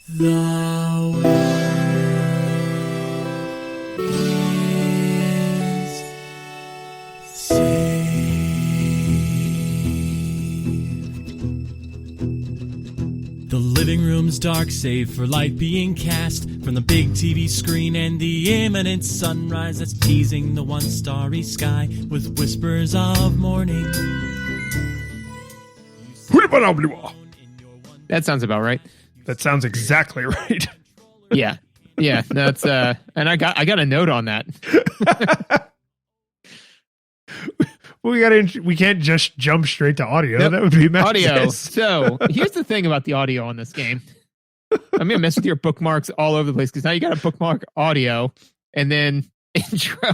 The world is saved. The living room's dark, save for light being cast from the big TV screen and the imminent sunrise that's teasing the one starry sky with whispers of morning. That sounds about right. That sounds exactly right. Yeah. That's and I got a note on that. We can't just jump straight to audio. Nope. That would be madness. Audio. So here's the thing about the audio on this game. I'm gonna mess with your bookmarks all over the place because now you got to bookmark audio and then intro.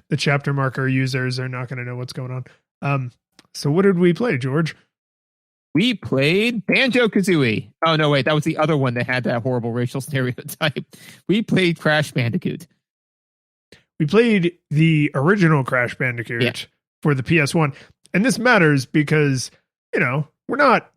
The chapter marker users are not going to know what's going on. So what did we play, George? We played Banjo-Kazooie. Oh, no, wait. That was the other one that had that horrible racial stereotype. We played Crash Bandicoot. We played the original Crash Bandicoot for the PS1. And this matters because, we're not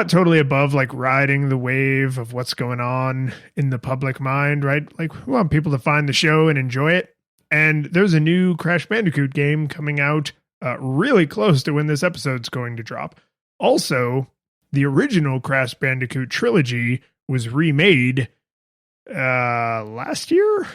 totally above like riding the wave of what's going on in the public mind, right? Like we want people to find the show and enjoy it. And there's a new Crash Bandicoot game coming out really close to when this episode's going to drop. Also, the original Crash Bandicoot trilogy was remade last year?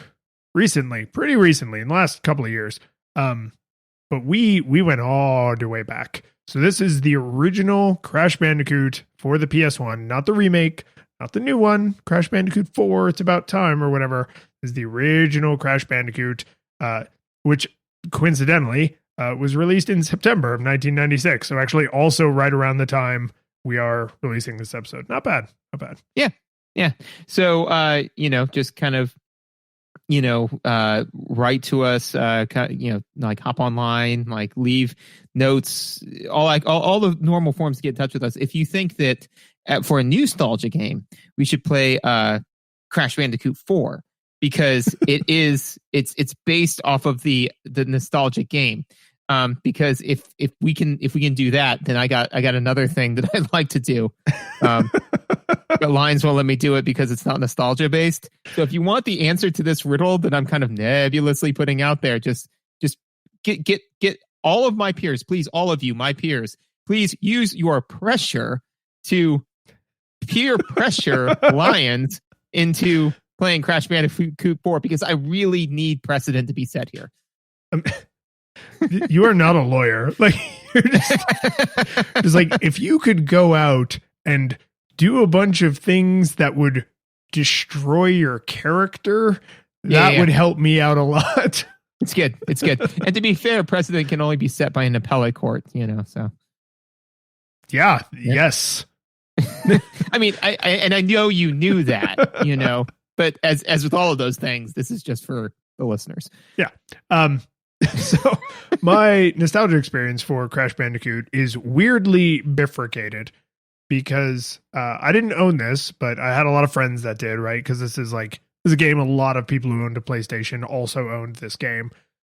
Pretty recently, in the last couple of years. But we went all the way back. So this is the original Crash Bandicoot for the PS1, not the remake, not the new one, Crash Bandicoot 4, It's About Time or whatever. This is the original Crash Bandicoot, which coincidentally was released in September of 1996. So actually also right around the time we are releasing this episode. Not bad. Yeah. So, just kind of, write to us, like hop online, like leave notes, all the normal forms to get in touch with us. If you think that for a nostalgia game, we should play Crash Bandicoot 4 because it's based off of the nostalgic game. Because if we can do that, then I got another thing that I'd like to do. But Lions won't let me do it because it's not nostalgia based. So if you want the answer to this riddle that I'm kind of nebulously putting out there, just get all of my peers, please, all of you, my peers, please use your pressure to peer pressure Lions into playing Crash Bandicoot 4 because I really need precedent to be set here. You are not a lawyer. Like you're just like if you could go out and do a bunch of things that would destroy your character, that would help me out a lot. It's good. And to be fair, precedent can only be set by an appellate court, so. Yeah. Yes. I mean, I know you knew that, but as with all of those things, this is just for the listeners. Yeah. So my nostalgia experience for Crash Bandicoot is weirdly bifurcated because I didn't own this, but I had a lot of friends that did, right? Because this is a game a lot of people who owned a PlayStation also owned this game.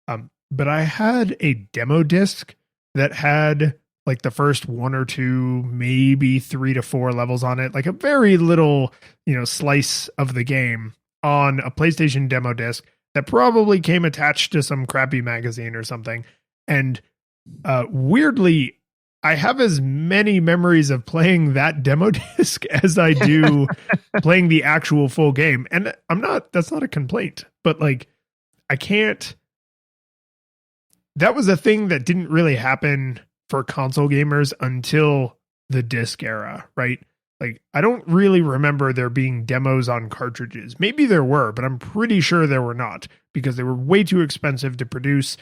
But I had a demo disc that had like the first 1 or 2, maybe 3 to 4 levels on it, like a very little, slice of the game on a PlayStation demo disc that probably came attached to some crappy magazine or something. And weirdly, I have as many memories of playing that demo disc as I do playing the actual full game. And that's not a complaint, but like, that was a thing that didn't really happen for console gamers until the disc era, right? Like, I don't really remember there being demos on cartridges. Maybe there were, but I'm pretty sure there were not because they were way too expensive to produce.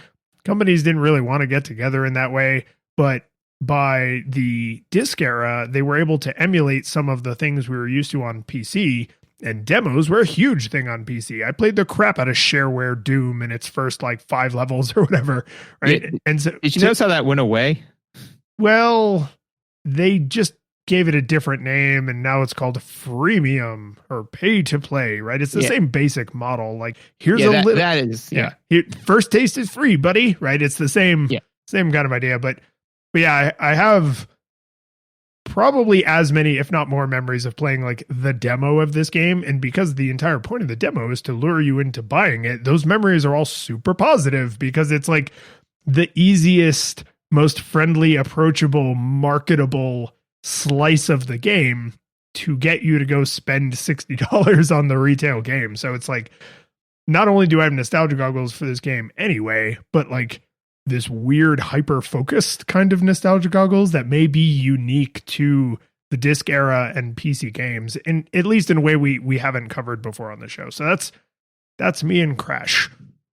Companies didn't really want to get together in that way. But by the disc era, they were able to emulate some of the things we were used to on PC, and demos were a huge thing on PC. I played the crap out of Shareware Doom in its first 5 levels or whatever, right? And so, did you notice how that went away? Well, they just gave it a different name, and now it's called freemium or pay to play, right? It's the same basic model. Like, here's a little. That is, first taste is free, buddy, right? It's the same kind of idea. But yeah, I have probably as many, if not more, memories of playing like the demo of this game. And because the entire point of the demo is to lure you into buying it, those memories are all super positive because it's like the easiest, most friendly, approachable, marketable slice of the game to get you to go spend $60 on the retail game. So it's like, not only do I have nostalgia goggles for this game anyway, but like this weird hyper focused kind of nostalgia goggles that may be unique to the disc era and PC games, in at least in a way we haven't covered before on the show. So that's me and Crash.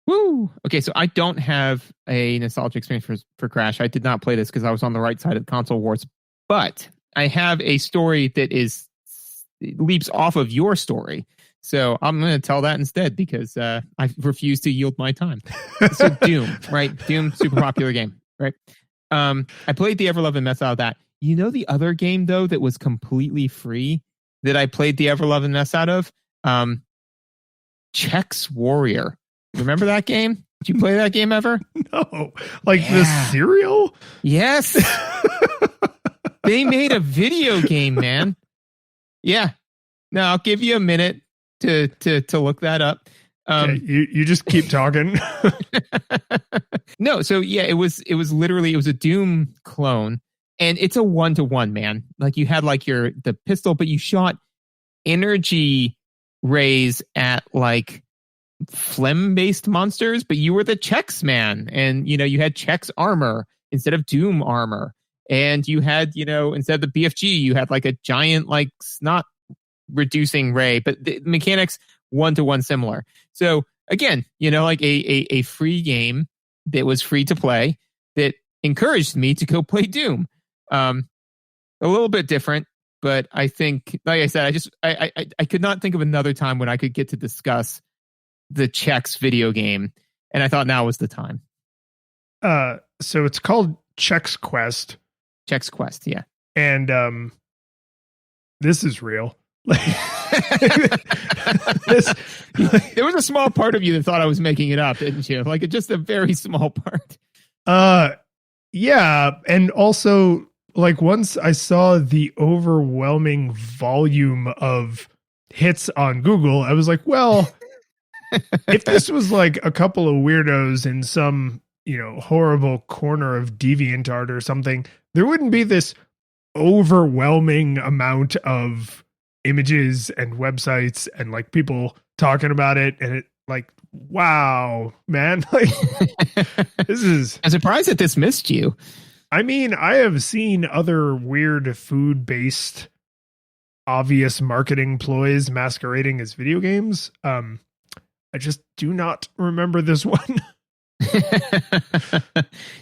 Woo! Okay, so I don't have a nostalgia experience for Crash. I did not play this because I was on the right side of the console wars, but I have a story that leaps off of your story. So I'm going to tell that instead because I refuse to yield my time. So Doom, right? Doom, super popular game, right? I played the ever-loving mess out of that. You know the other game, though, that was completely free that I played the ever-loving mess out of? Chex Warrior. Remember that game? Did you play that game ever? No. Like the cereal? Yes. They made a video game, man. Yeah. No, I'll give you a minute to look that up. Okay, you just keep talking. No, so yeah, it was literally a Doom clone, and it's a 1-to-1, man. Like you had like the pistol, but you shot energy rays at like phlegm-based monsters, but you were the Chex man, and you had Chex armor instead of Doom armor, and you had instead of the BFG, you had like a giant like snot reducing ray, but the mechanics 1-to-1 similar. So again, like a free game that was free to play that encouraged me to go play Doom. A little bit different, but I think, like I said, I could not think of another time when I could get to discuss the Chex video game, and I thought now was the time. So it's called Chex Quest. Chex Quest, yeah. And this is real. There was a small part of you that thought I was making it up, didn't you? Like just a very small part. Yeah, and also like once I saw the overwhelming volume of hits on Google, I was like, well, if this was like a couple of weirdos in some, horrible corner of DeviantArt or something, there wouldn't be this overwhelming amount of images and websites and like people talking about it. And it like, wow, man, like this is. I'm surprised that this missed you. I mean, I have seen other weird food-based obvious marketing ploys masquerading as video games. I just do not remember this one.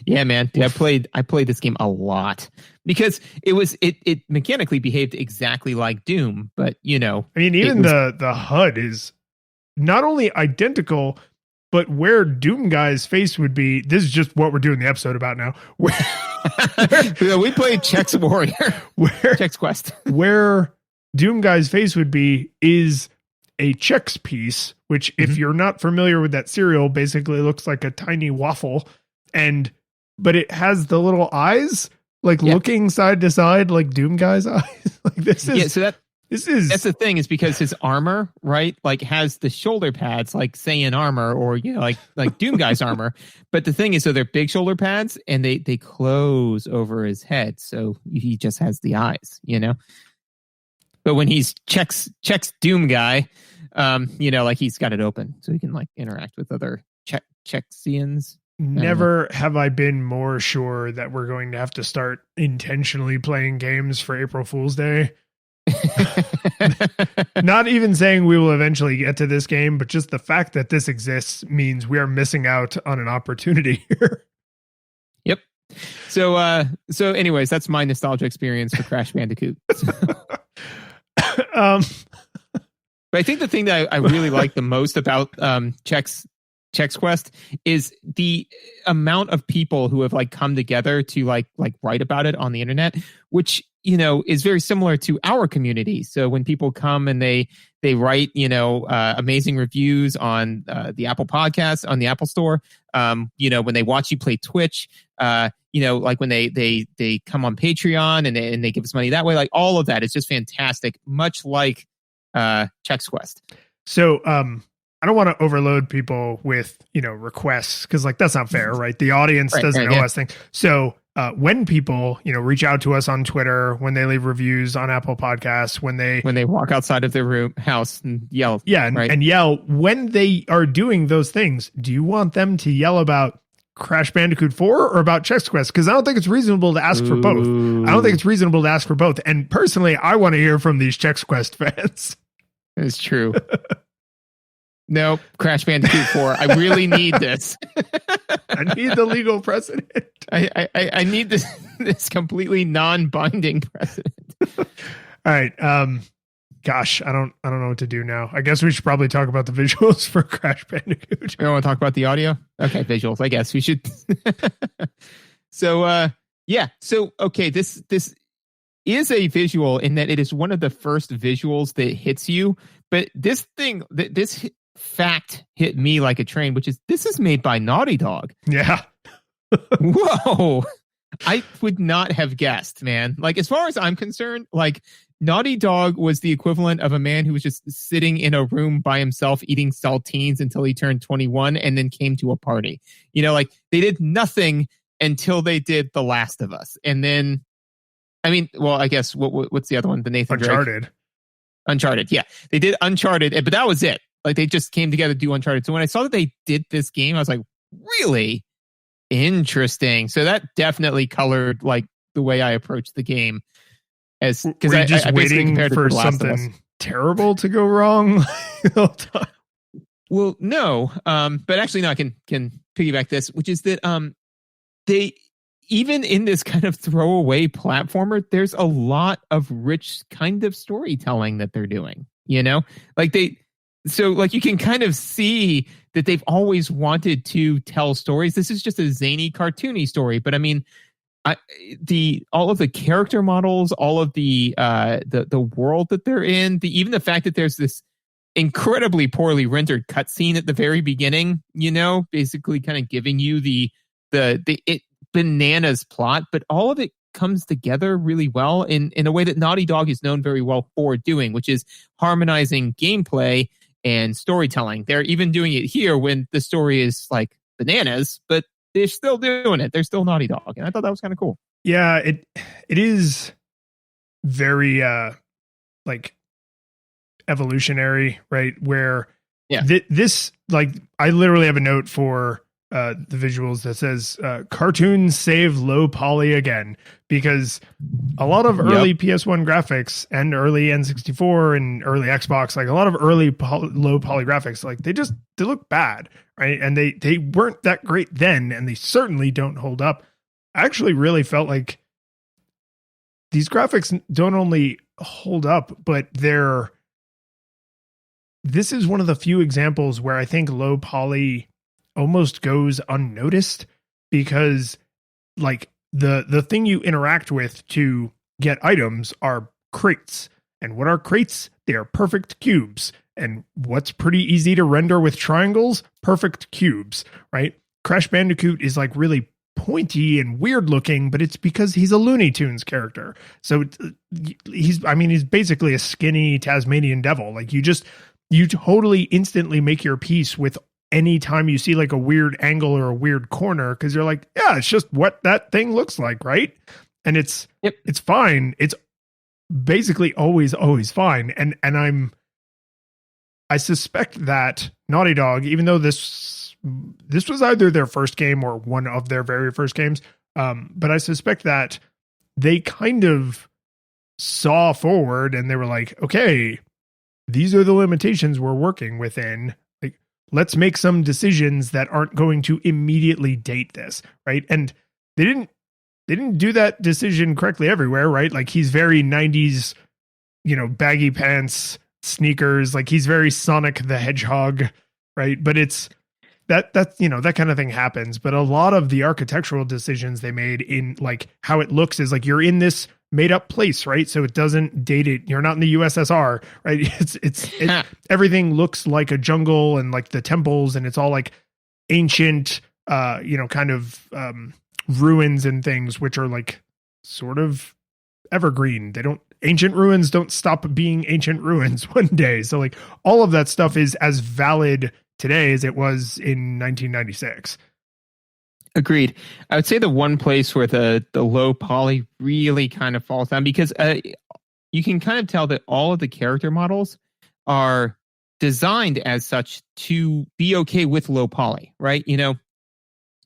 Yeah, man. Dude, I played this game a lot because it mechanically behaved exactly like Doom, but I mean, even the HUD is not only identical, but where Doom Guy's face would be. This is just what we're doing the episode about now. We played Chex Warrior, Chex Quest, where Doom Guy's face would be is a Chex piece, which if you're not familiar with that cereal, basically looks like a tiny waffle, but it has the little eyes looking side to side like Doom Guy's eyes. Like this is that's the thing, is because his armor, right, like has the shoulder pads like Saiyan armor or like Doom Guy's armor, but the thing is, so they're big shoulder pads and they close over his head, so he just has the eyes, But when he's Chex Doom Guy, like he's got it open so he can like interact with other Chexians. Never have I been more sure that we're going to have to start intentionally playing games for April Fool's Day. Not even saying we will eventually get to this game, but just the fact that this exists means we are missing out on an opportunity here. Yep. So anyways, that's my nostalgia experience for Crash Bandicoot. But I think the thing that I really like the most about Chex Quest is the amount of people who have like come together to like write about it on the internet, which is very similar to our community. So when people come and they write amazing reviews on the Apple Podcasts, on the Apple Store, when they watch you play Twitch, like when they come on Patreon and they give us money that way, like all of that is just fantastic, much like Chex Quest. So I don't want to overload people with requests, because like that's not fair, right? The audience doesn't know us things. So when people reach out to us on Twitter, when they leave reviews on Apple Podcasts, when they walk outside of their house and yell, and yell, when they are doing those things, do you want them to yell about Crash Bandicoot 4 or about Chex Quest? Because I don't think it's reasonable to ask for both. I don't think it's reasonable to ask for both. And personally, I want to hear from these Chex Quest fans. It's true. No, Crash Bandicoot 4. I really need this. I need the legal precedent. I need this completely non-binding precedent. All right. Gosh, I don't know what to do now. I guess we should probably talk about the visuals for Crash Bandicoot. We don't want to talk about the audio? Okay, visuals. I guess we should. So, yeah. So, okay, this is a visual in that it is one of the first visuals that hits you. But this fact hit me like a train, which is this is made by Naughty Dog. Yeah. Whoa. I would not have guessed, man. Like, as far as I'm concerned, like, Naughty Dog was the equivalent of a man who was just sitting in a room by himself eating saltines until he turned 21 and then came to a party. Like, they did nothing until they did The Last of Us. And then, I mean, well, I guess, what's the other one? The Nathan Drake? Uncharted, yeah. They did Uncharted, but that was it. Like, they just came together to do Uncharted. So when I saw that they did this game, I was like, really? Interesting. So that definitely colored like the way I approached the game. Because I just waiting for something terrible to go wrong. Well, no, but actually, no. I can piggyback this, which is that they, even in this kind of throwaway platformer, there's a lot of rich kind of storytelling that they're doing. So like you can kind of see that they've always wanted to tell stories. This is just a zany, cartoony story, but I mean, all of the character models, all of the world that they're in, even the fact that there's this incredibly poorly rendered cutscene at the very beginning, basically kind of giving you the bananas plot, but all of it comes together really well in a way that Naughty Dog is known very well for doing, which is harmonizing gameplay and storytelling. They're even doing it here when the story is like bananas, but they're still doing it. They're still Naughty Dog. And I thought that was kind of cool. Yeah, it is very like evolutionary, right? Where this, like, I literally have a note for the visuals that says cartoons save low poly again, because a lot of early PS1 graphics and early N64 and early Xbox, like a lot of early low poly graphics, like they look bad, right? And they weren't that great then, and they certainly don't hold up. I actually really felt like these graphics don't only hold up, but this is one of the few examples where I think low poly almost goes unnoticed, because like the thing you interact with to get items are crates. And what are crates? They are perfect cubes. And what's pretty easy to render with triangles? Perfect cubes, right? Crash Bandicoot is like really pointy and weird looking, but it's because he's a Looney Tunes character. So he's basically a skinny Tasmanian devil. Like you totally instantly make your peace with anytime you see like a weird angle or a weird corner, because you're like, yeah, it's just what that thing looks like, right? And it's fine. It's basically always fine. And I suspect that Naughty Dog, even though this was either their first game or one of their very first games, but I suspect that they kind of saw forward and they were like, okay, these are the limitations we're working within. Let's make some decisions that aren't going to immediately date this, right? And they didn't do that decision correctly everywhere, right? Like he's very 90s, baggy pants, sneakers, like he's very Sonic the Hedgehog, right? But it's that kind of thing happens. But a lot of the architectural decisions they made in like how it looks is like you're in this made up place, right? So it doesn't date it. You're not in the USSR, right? Everything looks like a jungle and like the temples, and it's all like ancient, kind of ruins and things, which are like sort of evergreen. Ancient ruins don't stop being ancient ruins one day. So like all of that stuff is as valid today as it was in 1996. Agreed. I would say the one place where the low poly really kind of falls down, because you can kind of tell that all of the character models are designed as such to be okay with low poly, right? You know,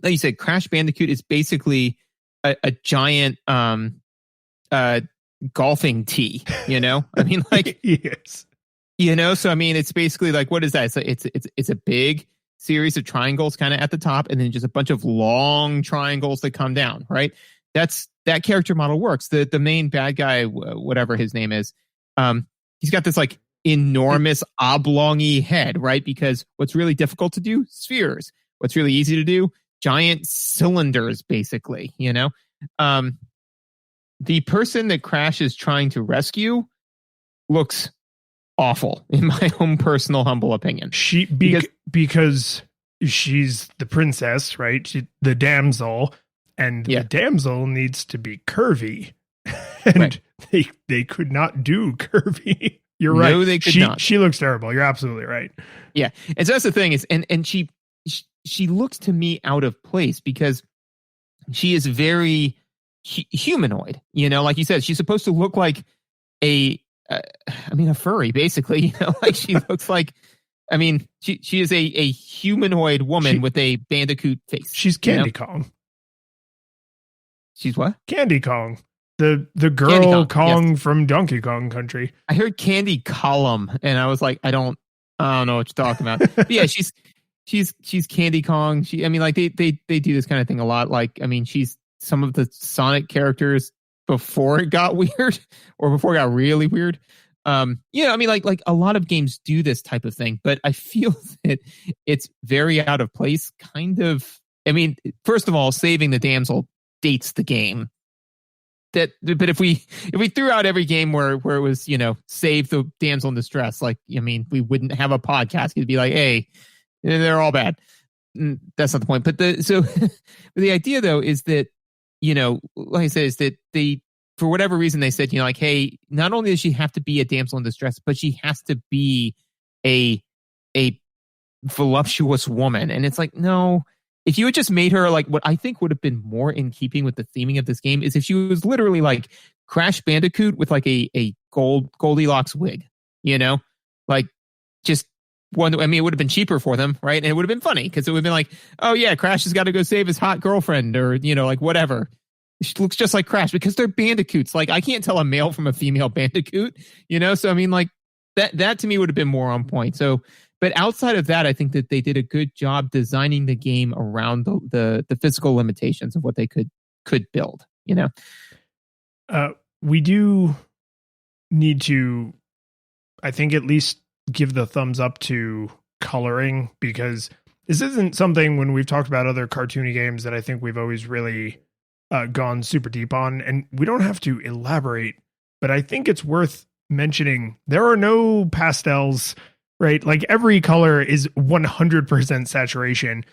like you said, Crash Bandicoot is basically a giant golfing tee, you know? I mean, like, yes. You know, so I mean, it's basically like, what is that? It's a big series of triangles kind of at the top, and then just a bunch of long triangles that come down, right? That character model works. The main bad guy, whatever his name is, he's got this like enormous oblongy head, right? Because what's really difficult to do? Spheres. What's really easy to do? Giant cylinders, basically, you know? The person that Crash is trying to rescue looks awful, in my own personal humble opinion. Because she's the princess, right? The damsel, and the damsel needs to be curvy, and they could not do curvy. You're right. No, they could not. She looks terrible. You're absolutely right. Yeah, and so that's the thing is, and she looks to me out of place because she is very humanoid. You know, like you said, she's supposed to look like a furry, basically. You know, like she looks like. I mean, she is a humanoid woman with a Bandicoot face. She's Candy Kong. She's what? Candy Kong. The girl Kong from Donkey Kong Country. I heard Candy Column, and I was like, I don't know what you're talking about. But yeah, she's Candy Kong. I mean, like they do this kind of thing a lot. Like, I mean, she's some of the Sonic characters before it got weird, or before it got really weird. I mean, like a lot of games do this type of thing, but I feel that it's very out of place. Kind of. I mean, first of all, saving the damsel dates the game. But if we threw out every game where it was, you know, save the damsel in distress, like, I mean, we wouldn't have a podcast. It'd be like, hey, they're all bad. That's not the point. But the idea though is that, you know, like I said, is that for whatever reason they said, you know, like, hey, not only does she have to be a damsel in distress, but she has to be a voluptuous woman. And it's like, no. If you had just made her like what I think would have been more in keeping with the theming of this game is if she was literally like Crash Bandicoot with like a Goldilocks wig, you know, like just one. I mean, it would have been cheaper for them, right? And it would have been funny because it would have been like, oh yeah, Crash has got to go save his hot girlfriend, or, you know, like whatever. She looks just like Crash because they're bandicoots. Like, I can't tell a male from a female Bandicoot, you know. So I mean, like that to me would have been more on point. So. But outside of that, I think that they did a good job designing the game around the physical limitations of what they could build, you know? We do need to, I think, at least give the thumbs up to coloring, because this isn't something, when we've talked about other cartoony games, that I think we've always really gone super deep on. And we don't have to elaborate, but I think it's worth mentioning there are no pastels. Right? Like every color is 100% saturation,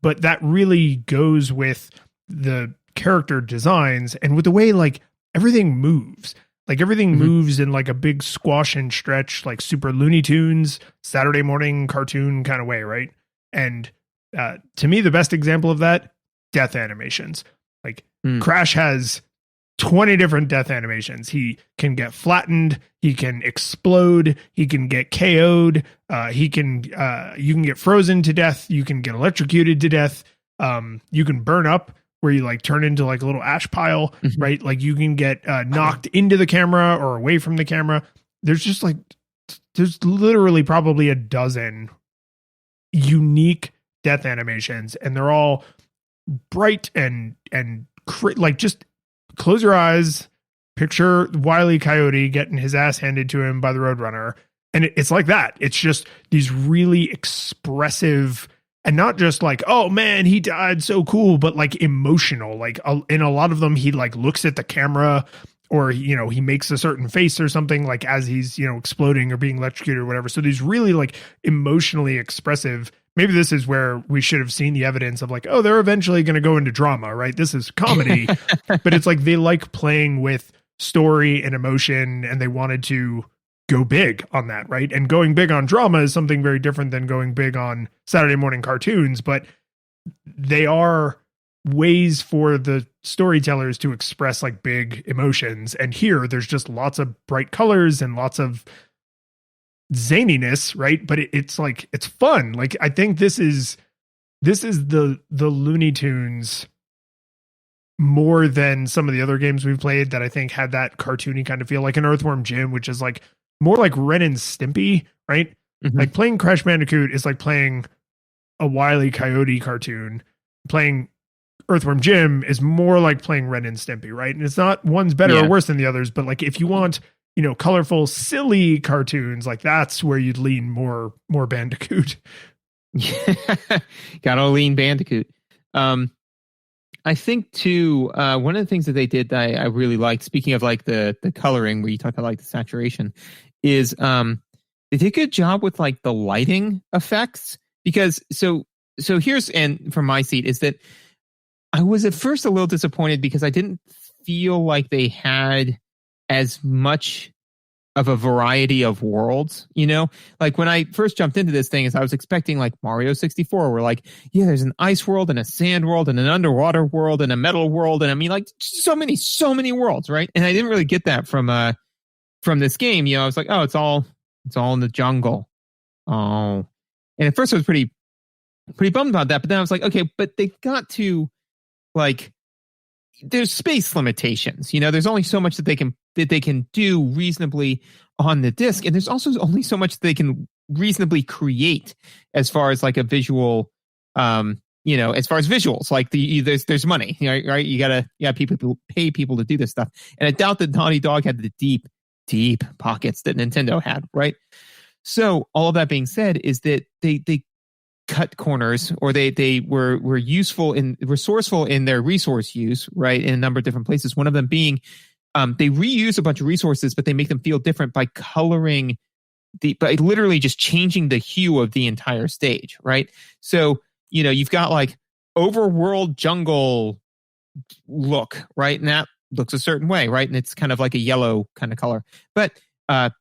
but that really goes with the character designs and with the way like everything moves. Like everything moves in like a big squash and stretch, like super Looney Tunes, Saturday morning cartoon kind of way, right? And to me, the best example of that, death animations. Like Crash has 20 different death animations. He can get flattened, he can explode, he can get KO'd, you can get frozen to death, you can get electrocuted to death, you can burn up where you like turn into like a little ash pile, right? Like you can get knocked into the camera or away from the camera. There's literally probably a dozen unique death animations, and they're all bright and like just close your eyes, picture Wile E. Coyote getting his ass handed to him by the Roadrunner. And it's like that. It's just these really expressive, and not just like, oh man, he died, so cool, but like emotional. Like in a lot of them, he like looks at the camera, or, you know, he makes a certain face or something, like as he's, you know, exploding or being electrocuted or whatever. So these really like emotionally expressive maybe this is where we should have seen the evidence of like, oh, they're eventually going to go into drama, right? This is comedy, but it's like they like playing with story and emotion, and they wanted to go big on that, right? And going big on drama is something very different than going big on Saturday morning cartoons, but they are ways for the storytellers to express like big emotions. And here there's just lots of bright colors and lots of zaniness, right? But it's like, it's fun. Like, I think this is the Looney Tunes more than some of the other games we've played that I think had that cartoony kind of feel, like an Earthworm Jim, which is like more like Ren and Stimpy, right? Mhm. Like playing Crash Bandicoot is like playing a Wile E. Coyote cartoon. Playing Earthworm Jim is more like playing Ren and Stimpy, right? And it's not one's better or worse than the others, but like if you want, you know, colorful, silly cartoons, like that's where you'd lean more Bandicoot. Gotta lean Bandicoot. I think too, one of the things that they did that I really liked, speaking of like the coloring, where you talk about like the saturation, is they did a good job with like the lighting effects. Because so here's, and from my seat, is that I was at first a little disappointed because I didn't feel like they had as much of a variety of worlds, you know? Like when I first jumped into this thing, is I was expecting like Mario 64, where like, yeah, there's an ice world and a sand world and an underwater world and a metal world. And I mean, like so many worlds, right? And I didn't really get that from this game. You know, I was like, oh, it's all in the jungle. Oh. And at first I was pretty bummed about that. But then I was like, okay, but they got to like, there's space limitations, you know, there's only so much that they can do reasonably on the disc. And there's also only so much that they can reasonably create as far as like a visual, you know, as far as visuals, like there's money, right? You gotta people pay people to do this stuff. And I doubt that Naughty Dog had the deep pockets that Nintendo had, right? So all of that being said is that they cut corners, or they were resourceful in their resource use, right, in a number of different places. One of them being they reuse a bunch of resources, but they make them feel different by coloring by literally just changing the hue of the entire stage, right? So, you know, you've got like overworld jungle look, right? And that looks a certain way, right? And it's kind of like a yellow kind of color. But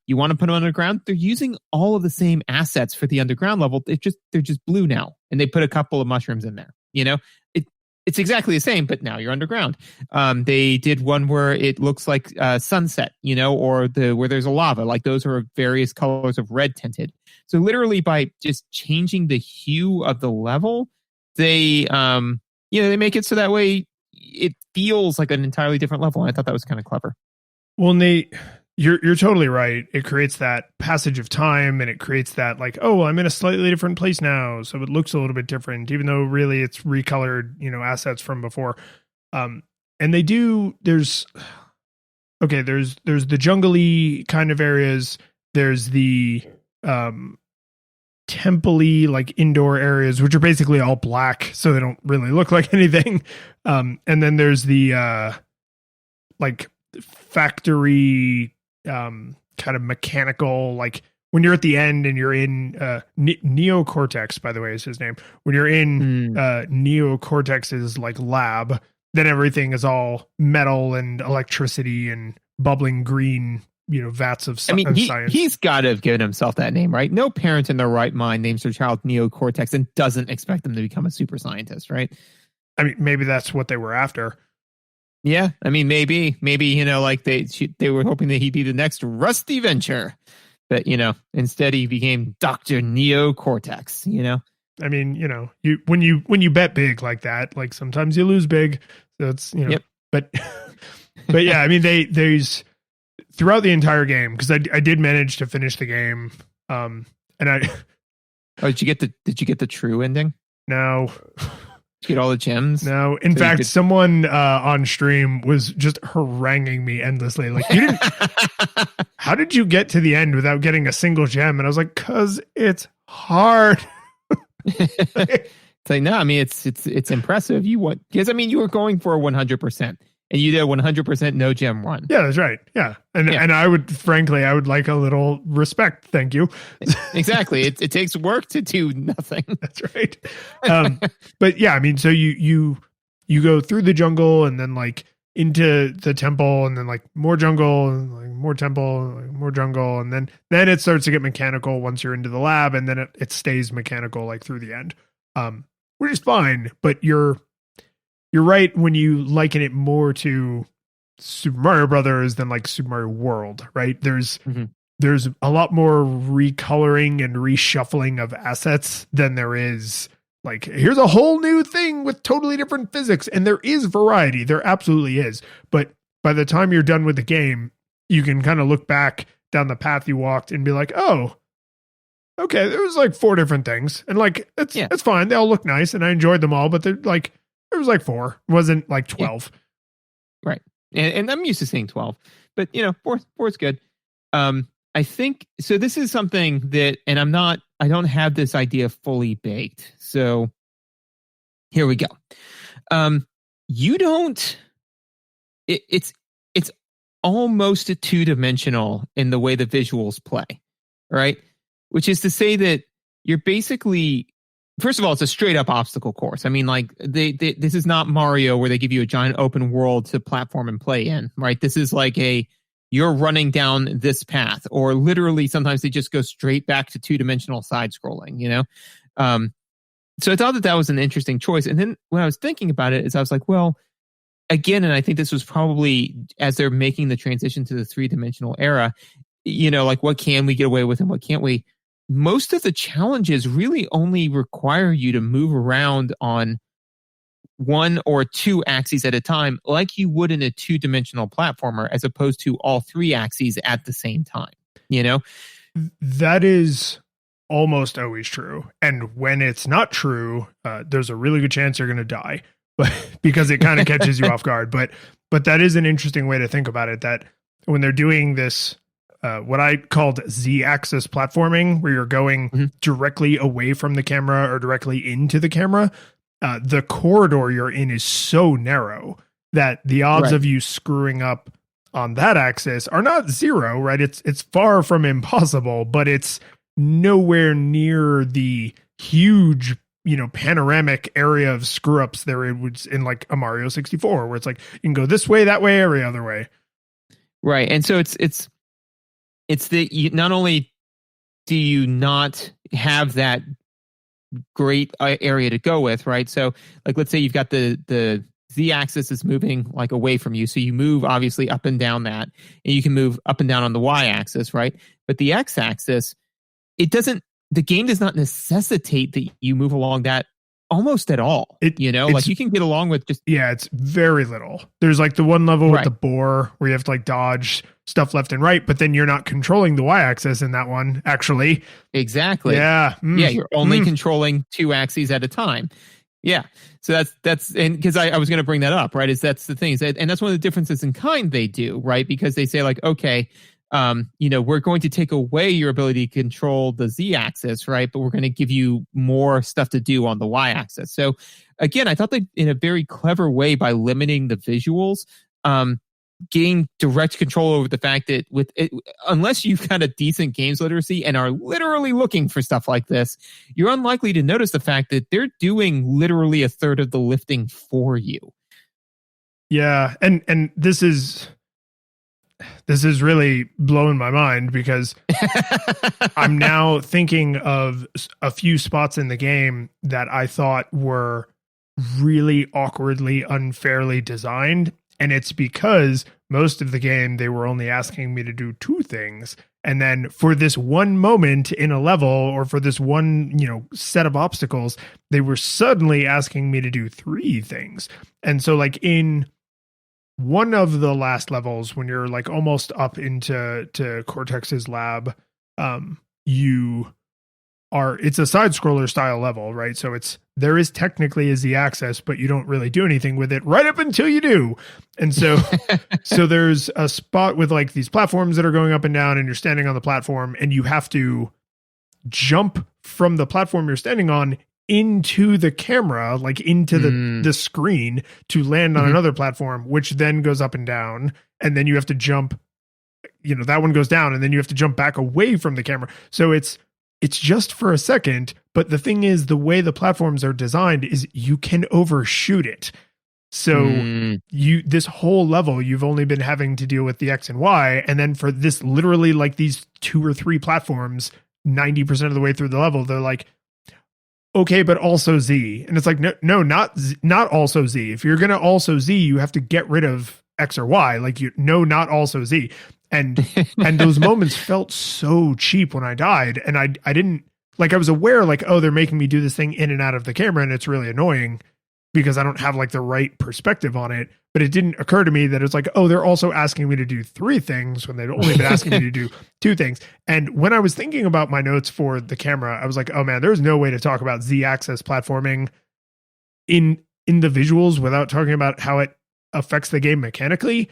you want to put them underground? They're using all of the same assets for the underground level. They're just blue now, and they put a couple of mushrooms in there. You know, it's exactly the same, but now you're underground. They did one where it looks like sunset, you know, or where there's a lava. Like those are various colors of red tinted. So literally by just changing the hue of the level, they they make it so that way it feels like an entirely different level. And I thought that was kind of clever. Well, Nate, you're totally right. It creates that passage of time, and it creates that like, oh, I'm in a slightly different place now, so it looks a little bit different, even though really it's recolored, you know, assets from before. And they do. There's the jungly kind of areas. There's the temple-y, like indoor areas, which are basically all black, so they don't really look like anything. And then there's the like factory kind of mechanical, like when you're at the end and you're in Neocortex, by the way, is his name. When you're in Neocortex's like lab, then everything is all metal and electricity and bubbling green, you know, vats of science. He's got to have given himself that name, right? No parent in their right mind names their child Neocortex and doesn't expect them to become a super scientist, right? I mean, maybe that's what they were after. Yeah, I mean, maybe, you know, like they were hoping that he'd be the next Rusty Venture, but you know, instead he became Dr. Neocortex. You know, I mean, you know, when you bet big like that, like sometimes you lose big. So it's, you know, but yeah, I mean, there's throughout the entire game, because I did manage to finish the game, and did you get the true ending? No. Get all the gems? No. In fact, someone on stream was just haranguing me endlessly. Like, you didn't. How did you get to the end without getting a single gem? And I was like, "'Cause it's hard." It's like, no, I mean, it's impressive. Because I mean, you were going for a 100%. and you did a 100% no gem run. Yeah, that's right. Yeah. And I would, frankly, I would like a little respect. Thank you. Exactly. It takes work to do nothing. That's right. But yeah, I mean, so you go through the jungle and then like into the temple and then like more jungle and like more temple, like more jungle. And then it starts to get mechanical once you're into the lab, and then it stays mechanical like through the end. Which is fine, but you're right when you liken it more to Super Mario Brothers than like Super Mario World, right? There's a lot more recoloring and reshuffling of assets than there is like, here's a whole new thing with totally different physics. And there is variety. There absolutely is. But by the time you're done with the game, you can kind of look back down the path you walked and be like, oh, okay, there was like 4 different things. And like, it's fine. They all look nice and I enjoyed them all, but they're like, there was like 4. It wasn't like 12. Yeah. Right. And I'm used to seeing 12, but you know, 4's good. I think, so this is something that, and I don't have this idea fully baked. So here we go. It's almost a 2-dimensional in the way the visuals play, right? Which is to say that you're basically, first of all, it's a straight up obstacle course. I mean, like this is not Mario where they give you a giant open world to platform and play in, right? This is like you're running down this path, or literally sometimes they just go straight back to 2-dimensional side scrolling, you know? So I thought that was an interesting choice. And then when I was thinking about it, I was like, well, again, and I think this was probably as they're making the transition to the 3-dimensional era, you know, like what can we get away with and what can't we? Most of the challenges really only require you to move around on 1 or 2 axes at a time, like you would in a 2-dimensional platformer, as opposed to all 3 axes at the same time. You know, that is almost always true. And when it's not true, there's a really good chance you're going to die, but because it kind of catches you off guard. But that is an interesting way to think about it, that when they're doing this, what I called Z-axis platforming, where you're going directly away from the camera or directly into the camera, the corridor you're in is so narrow that the odds of you screwing up on that axis are not 0, right? It's far from impossible, but it's nowhere near the huge, you know, panoramic area of screw ups there it was in like a Mario 64, where it's like you can go this way, that way, every other way. Right. And so it's that you, not only do you not have that great area to go with, right? So like, let's say you've got the Z-axis is moving like away from you. So you move obviously up and down that, and you can move up and down on the Y-axis, right? But the X-axis, the game does not necessitate that you move along that almost at all. Like you can get along with just... Yeah, it's very little. There's like the one level with the boar where you have to like dodge stuff left and right, but then you're not controlling the Y-axis in that one, actually. Exactly. Yeah. Yeah, you're only controlling 2 axes at a time. Yeah. So that's and because I was going to bring that up, right? That's the thing. And that's one of the differences in kind they do, right? Because they say like, okay, we're going to take away your ability to control the Z-axis, right? But we're going to give you more stuff to do on the Y-axis. So again, I thought that in a very clever way, by limiting the visuals, gain direct control over the fact that unless you've got a decent games literacy and are literally looking for stuff like this, you're unlikely to notice the fact that they're doing literally a third of the lifting for you. Yeah. And this is really blowing my mind, because I'm now thinking of a few spots in the game that I thought were really awkwardly, unfairly designed. And it's because most of the game, they were only asking me to do 2 things. And then for this one moment in a level, or for this one, set of obstacles, they were suddenly asking me to do 3 things. And so like in one of the last levels, when you're like almost up into Cortex's lab, it's a side scroller style level, right? So there is technically a Z-axis, but you don't really do anything with it right up until you do. And so there's a spot with like these platforms that are going up and down, and you're standing on the platform, and you have to jump from the platform you're standing on into the camera, like into the screen to land on another platform, which then goes up and down. And then you have to jump, that one goes down and then you have to jump back away from the camera. So it's just for a second. But the thing is, the way the platforms are designed is you can overshoot it. So this whole level, you've only been having to deal with the X and Y. And then for this, literally like these 2 or 3 platforms, 90% of the way through the level, they're like, okay, but also Z. And it's like, no, not also Z. If you're going to also Z, you have to get rid of X or Y. Like not also Z. And those moments felt so cheap when I died. And I didn't, like, I was aware, like, oh, they're making me do this thing in and out of the camera, and it's really annoying because I don't have like the right perspective on it. But it didn't occur to me that it's like, oh, they're also asking me to do 3 things when they'd only been asking me to do 2 things. And when I was thinking about my notes for the camera, I was like, oh man, there's no way to talk about Z-axis platforming in the visuals without talking about how it affects the game mechanically.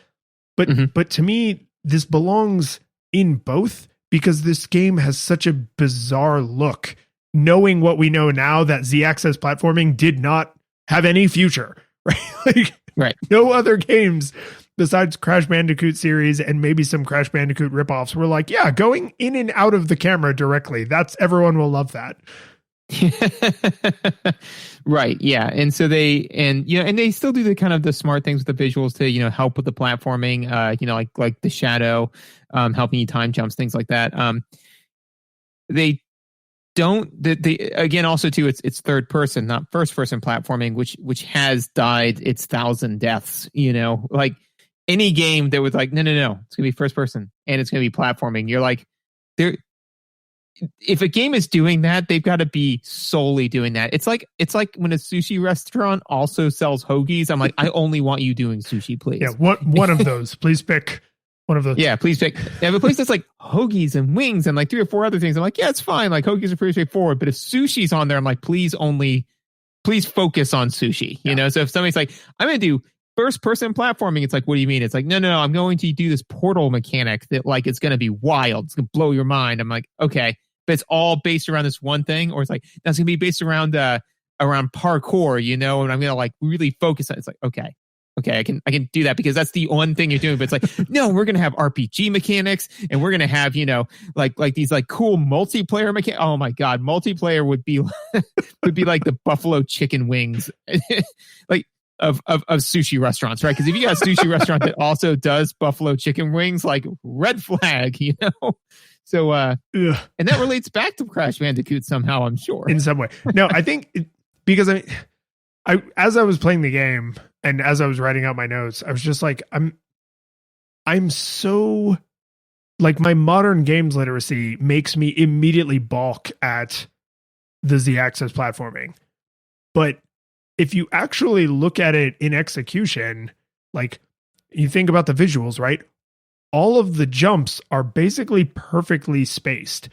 But to me, this belongs in both because this game has such a bizarre look, knowing what we know now that Z-axis platforming did not have any future, right? Like, right. No other games besides Crash Bandicoot series and maybe some Crash Bandicoot ripoffs were like, yeah, going in and out of the camera directly. Everyone will love that. Right. Yeah. And so they still do the kind of the smart things with the visuals to, help with the platforming, like the shadow, helping you time jumps, things like that. They don't, again, also too, it's third person, not first person platforming, which has died its 1,000 deaths, like any game that was like, no, it's gonna be first person and it's gonna be platforming. You're like, if a game is doing that, they've got to be solely doing that. It's like when a sushi restaurant also sells hoagies. I'm like, I only want you doing sushi, please. Yeah, one of those. Please pick one of those. Yeah, please pick. They have a place that's like hoagies and wings and like 3 or 4 other things. I'm like, yeah, it's fine. Like hoagies are pretty straightforward. But if sushi's on there, I'm like, please focus on sushi. So if somebody's like, I'm going to do first person platforming, it's like, what do you mean? It's like, no, I'm going to do this portal mechanic that like it's going to be wild. It's going to blow your mind. I'm like, okay. But it's all based around this one thing, or it's like that's gonna be based around parkour, and I'm gonna like really focus on it. It's like, okay, I can do that because that's the one thing you're doing. But it's like, no, we're gonna have RPG mechanics, and we're gonna have like these like cool multiplayer mechanics. Oh my god, multiplayer would be like the buffalo chicken wings, like of sushi restaurants, right? Because if you got a sushi restaurant that also does buffalo chicken wings, like red flag, So, and that relates back to Crash Bandicoot somehow, I'm sure. In some way. No, I think because I as I was playing the game and as I was writing out my notes, I was just like, I'm so like my modern games literacy makes me immediately balk at the Z-axis platforming. But if you actually look at it in execution, like you think about the visuals, right? All of the jumps are basically perfectly spaced.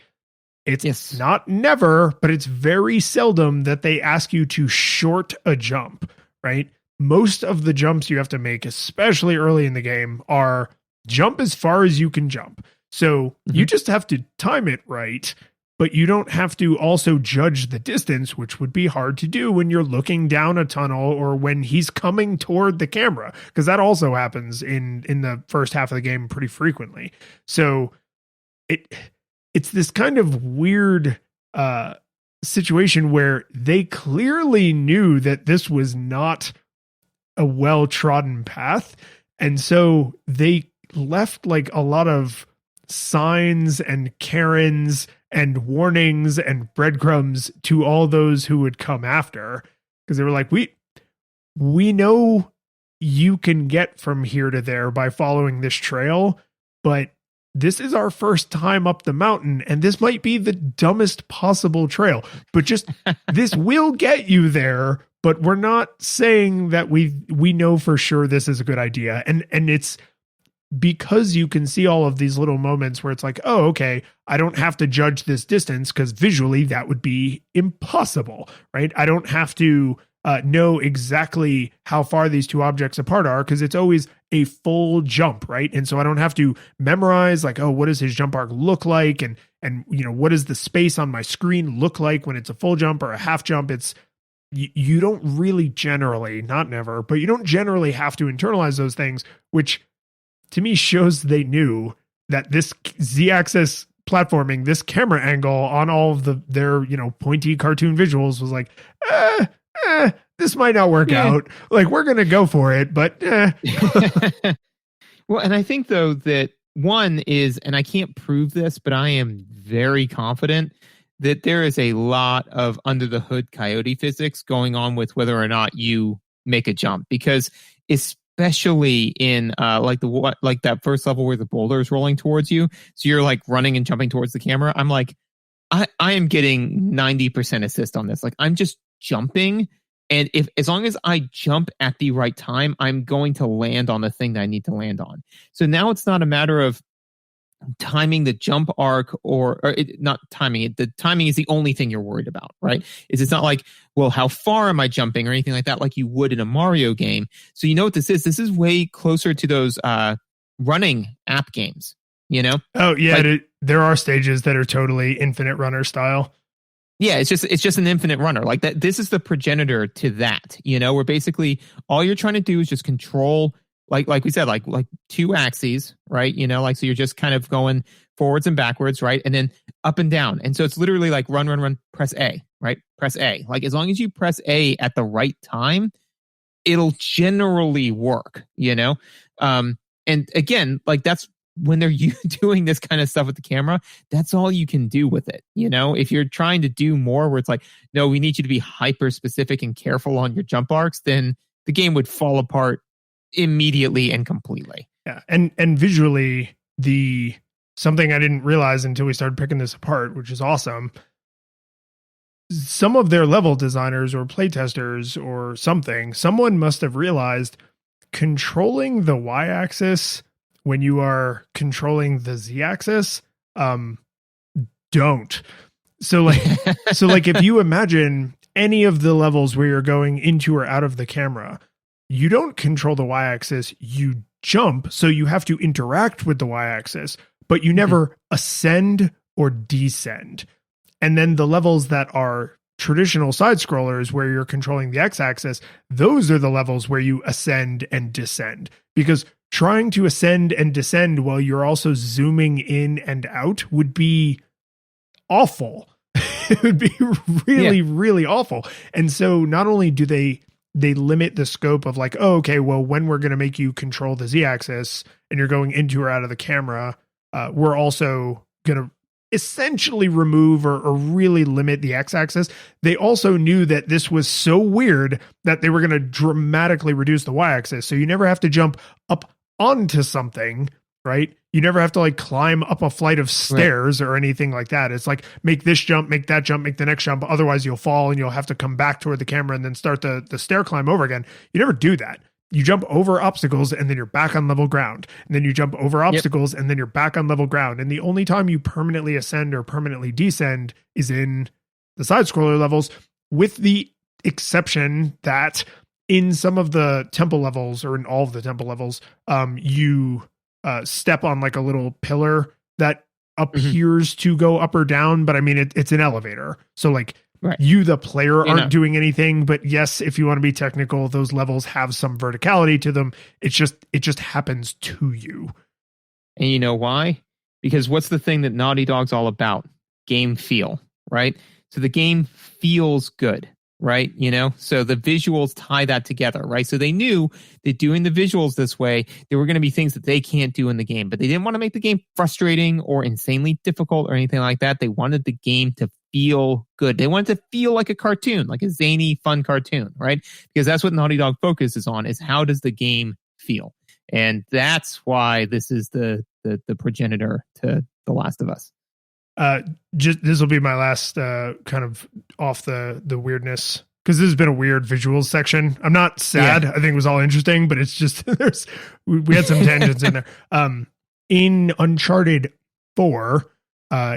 It's not never, but it's very seldom that they ask you to short a jump, right? Most of the jumps you have to make, especially early in the game, are jump as far as you can jump. So you just have to time it right, but you don't have to also judge the distance, which would be hard to do when you're looking down a tunnel or when he's coming toward the camera, because that also happens in the first half of the game pretty frequently. So it's this kind of weird situation where they clearly knew that this was not a well-trodden path, and so they left like a lot of signs and Karens and warnings and breadcrumbs to all those who would come after, because they were like, we know you can get from here to there by following this trail, but this is our first time up the mountain and this might be the dumbest possible trail, but just this will get you there, but we're not saying that we know for sure this is a good idea. And it's because you can see all of these little moments where it's like, oh, okay, I don't have to judge this distance because visually that would be impossible, right? I don't have to know exactly how far these two objects apart are, because it's always a full jump, right? And so I don't have to memorize like, oh, what does his jump arc look like? And what does the space on my screen look like when it's a full jump or a half jump? It's you don't really generally, not never, but you don't generally have to internalize those things, which to me shows they knew that this Z-axis platforming, this camera angle on all of their pointy cartoon visuals was like, this might not work out. Like, we're gonna go for it, but Well, and I think though that one is, and I can't prove this, but I am very confident that there is a lot of under the hood coyote physics going on with whether or not you make a jump, because especially in like that first level where the boulder is rolling towards you, so you're like running and jumping towards the camera. I'm like, I am getting 90% assist on this. Like, I'm just jumping, and as long as I jump at the right time, I'm going to land on the thing that I need to land on. So now it's not a matter of timing the jump arc not timing it. The timing is the only thing you're worried about, right? It's not like, well, how far am I jumping or anything like that, like you would in a Mario game. So you know what this is? This is way closer to those running app games, Oh yeah, like, there are stages that are totally infinite runner style. Yeah, it's just an infinite runner like that. This is the progenitor to that, where basically all you're trying to do is just control, like we said, like two axes, right? Like, so you're just kind of going forwards and backwards, right? And then up and down. And so it's literally like run, press A, right? Press A. Like, as long as you press A at the right time, it'll generally work, And again, like, that's when they're doing this kind of stuff with the camera, that's all you can do with it. If you're trying to do more where it's like, no, we need you to be hyper specific and careful on your jump arcs, then the game would fall apart immediately and completely. Yeah. And visually, something I didn't realize until we started picking this apart, which is awesome. Some of their level designers or playtesters or someone must have realized controlling the y-axis when you are controlling the z-axis, don't. So like if you imagine any of the levels where you're going into or out of the camera, you don't control the y-axis, you jump, so you have to interact with the y-axis, but you never ascend or descend. And then the levels that are traditional side scrollers where you're controlling the x-axis, those are the levels where you ascend and descend, because trying to ascend and descend while you're also zooming in and out would be awful. It would be really, really awful. And so not only do they limit the scope of like, oh, okay, well, when we're going to make you control the z-axis and you're going into or out of the camera, we're also going to essentially remove or really limit the x-axis. They also knew that this was so weird that they were going to dramatically reduce the y-axis. So you never have to jump up onto something, right? You never have to like climb up a flight of stairs or anything like that. It's like, make this jump, make that jump, make the next jump. Otherwise you'll fall and you'll have to come back toward the camera and then start the stair climb over again. You never do that. You jump over obstacles and then you're back on level ground. And then you jump over obstacles and then you're back on level ground. And the only time you permanently ascend or permanently descend is in the side scroller levels, with the exception that in some of the temple levels, or in all of the temple levels, you step on like a little pillar that appears to go up or down, but I mean, it's an elevator. So like you, the player, aren't doing anything, but yes, if you want to be technical, those levels have some verticality to them. It just happens to you. And you know why? Because what's the thing that Naughty Dog's all about? Game feel, right? So the game feels good, right? So the visuals tie that together, right? So they knew that doing the visuals this way, there were going to be things that they can't do in the game, but they didn't want to make the game frustrating or insanely difficult or anything like that. They wanted the game to feel good. They wanted to feel like a cartoon, like a zany, fun cartoon, right? Because that's what Naughty Dog focuses on, is how does the game feel? And that's why this is the progenitor to The Last of Us. This will be my last kind of off the weirdness, because this has been a weird visuals section. I'm not sad. I think it was all interesting, but it's just we had some tangents in there. In Uncharted 4,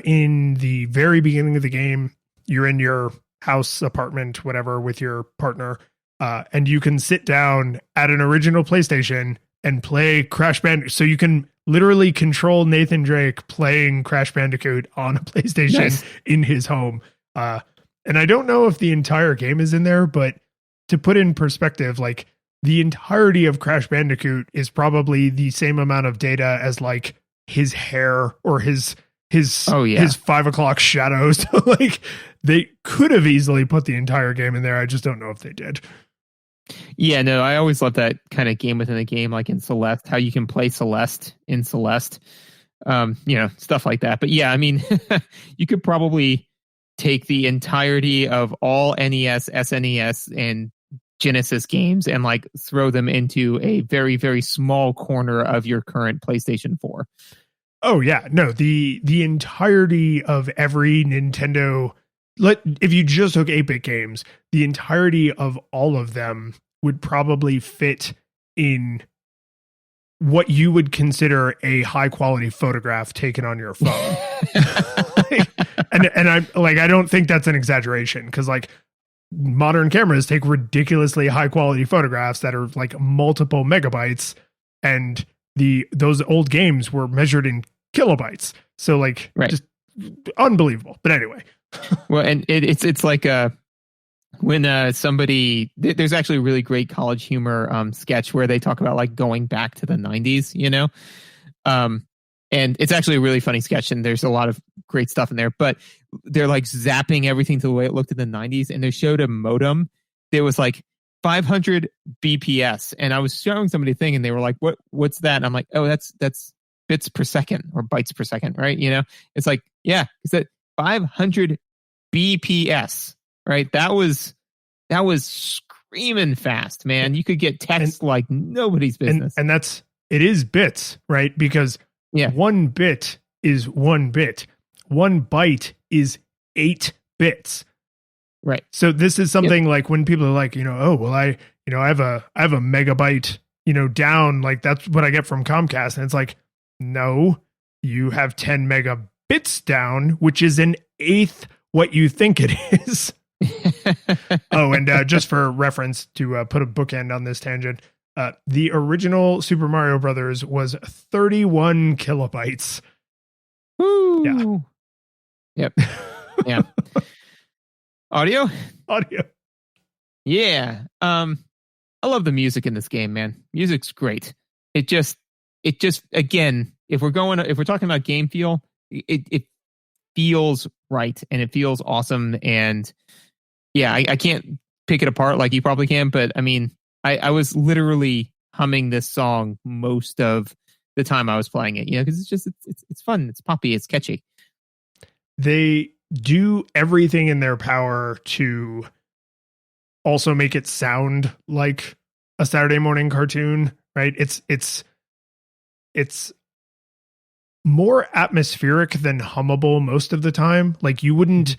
in the very beginning of the game, you're in your house, apartment, whatever, with your partner, and you can sit down at an original PlayStation and play Crash Bandicoot. So you can literally control Nathan Drake playing Crash Bandicoot on a PlayStation in his home. And I don't know if the entire game is in there, but to put in perspective, like the entirety of Crash Bandicoot is probably the same amount of data as like his hair or his 5 o'clock shadows. Like they could have easily put the entire game in there. I just don't know if they did. Yeah, no, I always love that kind of game within a game, like in Celeste, how you can play Celeste in Celeste, stuff like that. But yeah, I mean, you could probably take the entirety of all NES, SNES, and Genesis games and like throw them into a very, very small corner of your current PlayStation 4. Oh yeah, no, the entirety of every Nintendo, if you just took 8-bit games, the entirety of all of them would probably fit in what you would consider a high quality photograph taken on your phone. and I'm like, I don't think that's an exaggeration, because like modern cameras take ridiculously high quality photographs that are like multiple megabytes, and those old games were measured in kilobytes. So like, just unbelievable. But anyway. Well, and it's like when somebody, there's actually a really great College Humor sketch where they talk about like going back to the 90s, and it's actually a really funny sketch, and there's a lot of great stuff in there, but they're like zapping everything to the way it looked in the 90s, and they showed a modem that was like 500 BPS, and I was showing somebody a thing, and they were like, what's that? And I'm like, oh, that's bits per second or bytes per second, right? It's like, yeah, it's at 500 BPS, right? That was screaming fast, man. You could get text like nobody's business. And it is bits, right? Because 1 bit is 1 bit. 1 byte is 8 bits. Right. So this is something like when people are like, oh, well, I have a megabyte, down, like that's what I get from Comcast. And it's like, no, you have 10 megabits down, which is an eighth what you think it is. Oh, and just for reference, to put a bookend on this tangent, the original Super Mario Brothers was 31 kilobytes. Woo! Yeah. Yep. Yeah. Audio. Yeah. I love the music in this game, man. Music's great. It just again, if we're talking about game feel, it feels right, and it feels awesome. And yeah, I can't pick it apart like you probably can, but I mean, I was literally humming this song most of the time I was playing it, because it's fun, it's poppy, it's catchy. They do everything in their power to also make it sound like a Saturday morning cartoon, right? It's more atmospheric than hummable most of the time. Like you wouldn't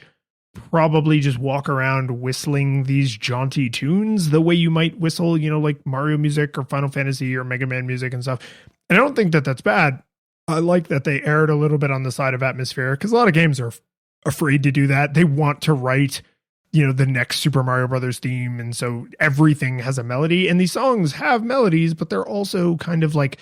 probably just walk around whistling these jaunty tunes the way you might whistle, like Mario music or Final Fantasy or Mega Man music and stuff. And I don't think that that's bad. I like that they erred a little bit on the side of atmosphere, because a lot of games are afraid to do that. They want to write, the next Super Mario Brothers theme. And so everything has a melody, and these songs have melodies, but they're also kind of like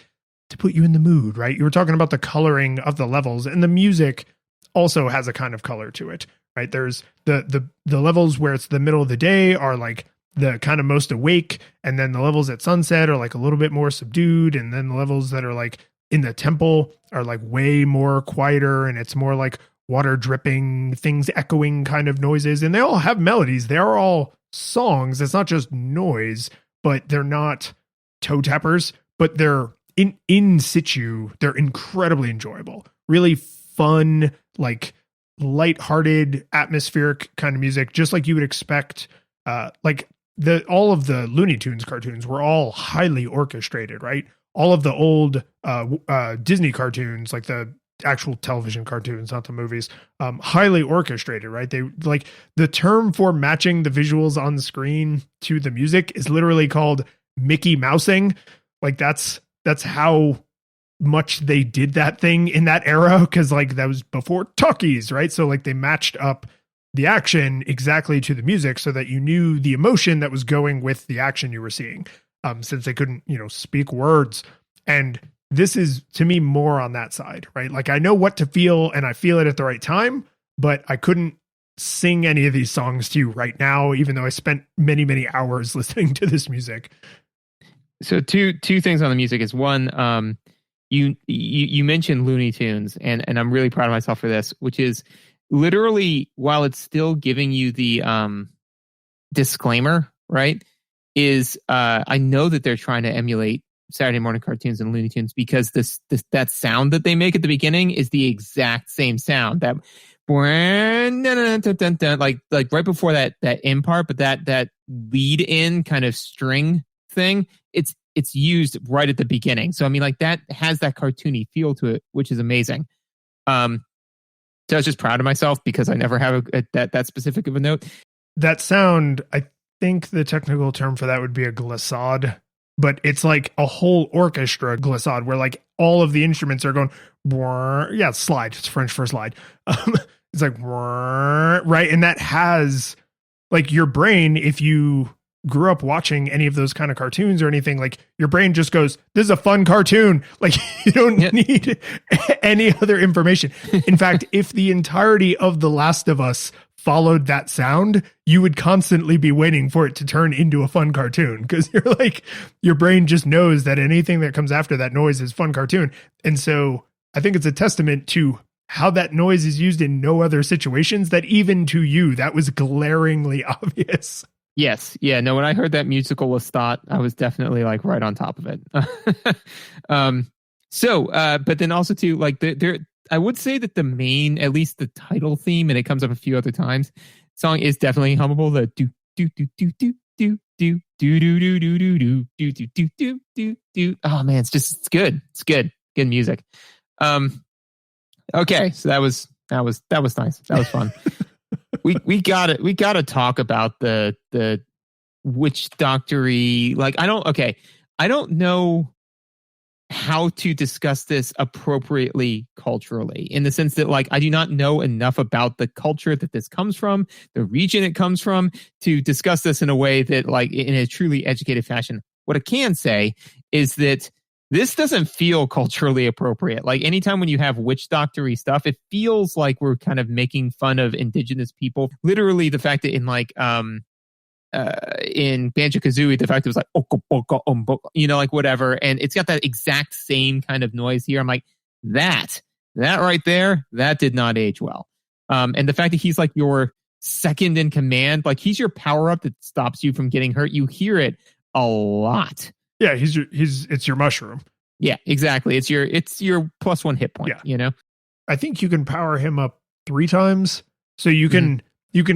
to put you in the mood, right? You were talking about the coloring of the levels, and the music also has a kind of color to it, right? There's the levels where it's the middle of the day are like the kind of most awake, and then the levels at sunset are like a little bit more subdued, and then the levels that are like in the temple are like way more quieter, and it's more like water dripping, things echoing kind of noises, and they all have melodies. They are all songs. It's not just noise, but they're not toe tappers, but they're in situ. They're incredibly enjoyable, really fun, like lighthearted, atmospheric kind of music, just like you would expect. Like all of the Looney Tunes cartoons were all highly orchestrated, right? All of the old Disney cartoons, like the actual television cartoons, not the movies, highly orchestrated, right? They like the term for matching the visuals on the screen to the music is literally called Mickey Mousing. Like that's how much they did that thing in that era, because like that was before talkies, right? So like they matched up the action exactly to the music so that you knew the emotion that was going with the action you were seeing, since they couldn't, speak words. And this is, to me, more on that side, right? Like, I know what to feel and I feel it at the right time, but I couldn't sing any of these songs to you right now, even though I spent many, many hours listening to this music. So two things on the music is one, you mentioned Looney Tunes, and I'm really proud of myself for this, which is literally, while it's still giving you the disclaimer, right, is I know that they're trying to emulate Saturday morning cartoons and Looney Tunes, because that sound that they make at the beginning is the exact same sound, that like right before that end part, but that lead in kind of string thing, it's used right at the beginning. So I mean, like, that has that cartoony feel to it, which is amazing. So I was just proud of myself because I never have that specific of a note. That sound, I think the technical term for that would be a glissade, but it's like a whole orchestra glissade where like all of the instruments are going, slide. It's French for slide. It's like, right. And that has, like, your brain, if you grew up watching any of those kind of cartoons or anything, like, your brain just goes, this is a fun cartoon. Like, you don't need any other information. In fact, if the entirety of The Last of Us followed that sound, you would constantly be waiting for it to turn into a fun cartoon, because you're like, your brain just knows that anything that comes after that noise is fun cartoon. And so I think it's a testament to how that noise is used in no other situations, that even to you, that was glaringly obvious. Yes. Yeah. No, when I heard that musical Lestat, I was definitely like right on top of it. But then also too, like, I would say that the main, at least the title theme, and it comes up a few other times, song is definitely hummable. The do do do do do do do do do do do do do do do do do do. Oh man, it's good. It's good. Good music. Okay, so that was nice. That was fun. we got to talk about the witch doctory. Like, I don't know how to discuss this appropriately culturally, in the sense that, like, I do not know enough about the culture that this comes from, the region it comes from, to discuss this in a way that, like, in a truly educated fashion. What I can say is that this doesn't feel culturally appropriate. Like, anytime when you have witch doctory stuff, it feels like we're kind of making fun of indigenous people. Literally, the fact that in Banjo-Kazooie, the fact that it was like, like whatever, and it's got that exact same kind of noise here. I'm like, that right there, that did not age well. And the fact that he's like your second in command, like, he's your power up that stops you from getting hurt. You hear it a lot. Yeah, it's your mushroom. Yeah, exactly. It's your +1 hit point. Yeah. I think you can power him up 3 times, so you can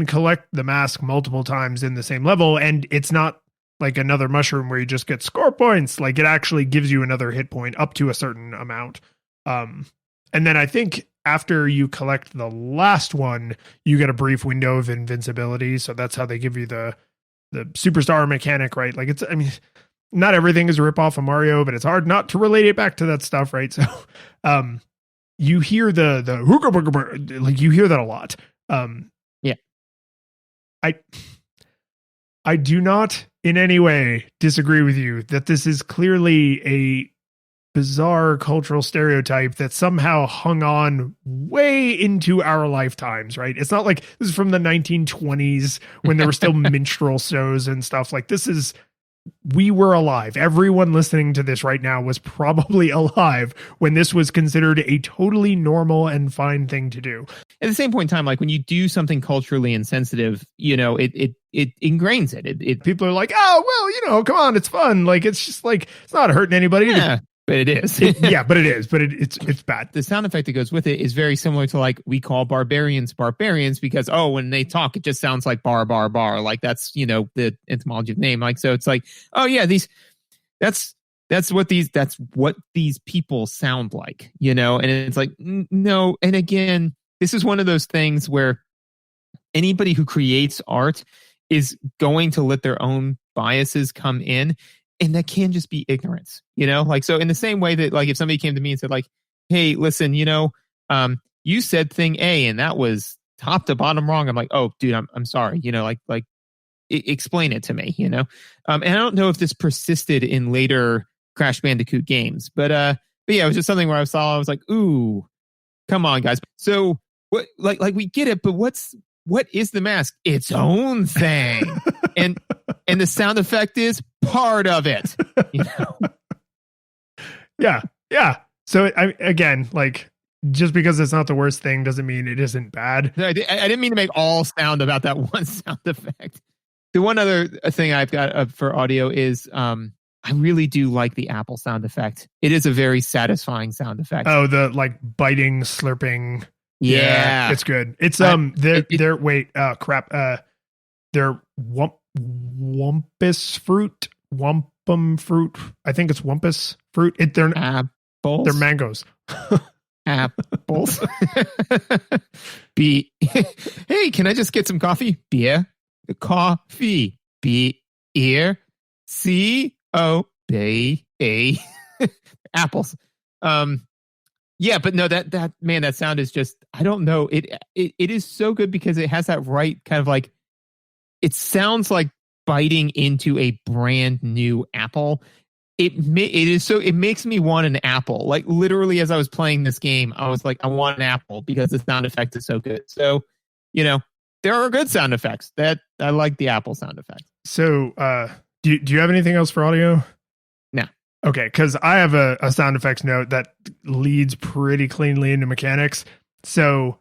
collect the mask multiple times in the same level, and it's not like another mushroom where you just get score points. Like, it actually gives you another hit point up to a certain amount. And then I think after you collect the last one, you get a brief window of invincibility. So that's how they give you the superstar mechanic, right? Like, not everything is a ripoff of Mario, but it's hard not to relate it back to that stuff, right? So, you hear the hooga booga booga, like, you hear that a lot. Yeah. I do not in any way disagree with you that this is clearly a bizarre cultural stereotype that somehow hung on way into our lifetimes, right? It's not like this is from the 1920s when there were still minstrel shows and stuff. Like, we were alive. Everyone listening to this right now was probably alive when this was considered a totally normal and fine thing to do. At the same point in time, like, when you do something culturally insensitive, it ingrains it. People are like, oh, well, come on, it's fun. Like, it's just like, it's not hurting anybody. Yeah. But it is. But it is. But it's bad. The sound effect that goes with it is very similar to, like, we call barbarians because, when they talk, it just sounds like bar, bar, bar. Like, that's, the etymology of the name. Like, so it's like, oh yeah, that's what these people sound like, and it's like, no. And again, this is one of those things where anybody who creates art is going to let their own biases come in. And that can just be ignorance, like, so in the same way that, like, if somebody came to me and said, like, hey, listen, you said thing A and that was top to bottom wrong. I'm like, oh, dude, I'm sorry. Explain it to me. And I don't know if this persisted in later Crash Bandicoot games, but yeah, it was just something where I was like, ooh, come on, guys. So what? Like we get it, but what is the mask? Its own thing, and the sound effect is part of it. Yeah. So again, like, just because it's not the worst thing doesn't mean it isn't bad. I didn't mean to make all sound about that one sound effect. The one other thing I've got for audio is I really do like the apple sound effect. It is a very satisfying sound effect. Oh, the like biting, slurping. Yeah, it's good. It's they're wumpus fruit, wampum fruit. I think it's wumpus fruit. They're apples. They're mangoes. Apples. Hey, can I just get some coffee? Beer. Coffee. Beer. C-O-B-A. Apples. Yeah, but no, that sound is just, I don't know. It is so good because it has that right kind of like, it sounds like biting into a brand new apple. It makes me want an apple. Like literally as I was playing this game, I was like, I want an apple because the sound effect is so good. So, there are good sound effects that I like the apple sound effect. So, do you have anything else for audio? No. Okay, because I have a sound effects note that leads pretty cleanly into mechanics. So,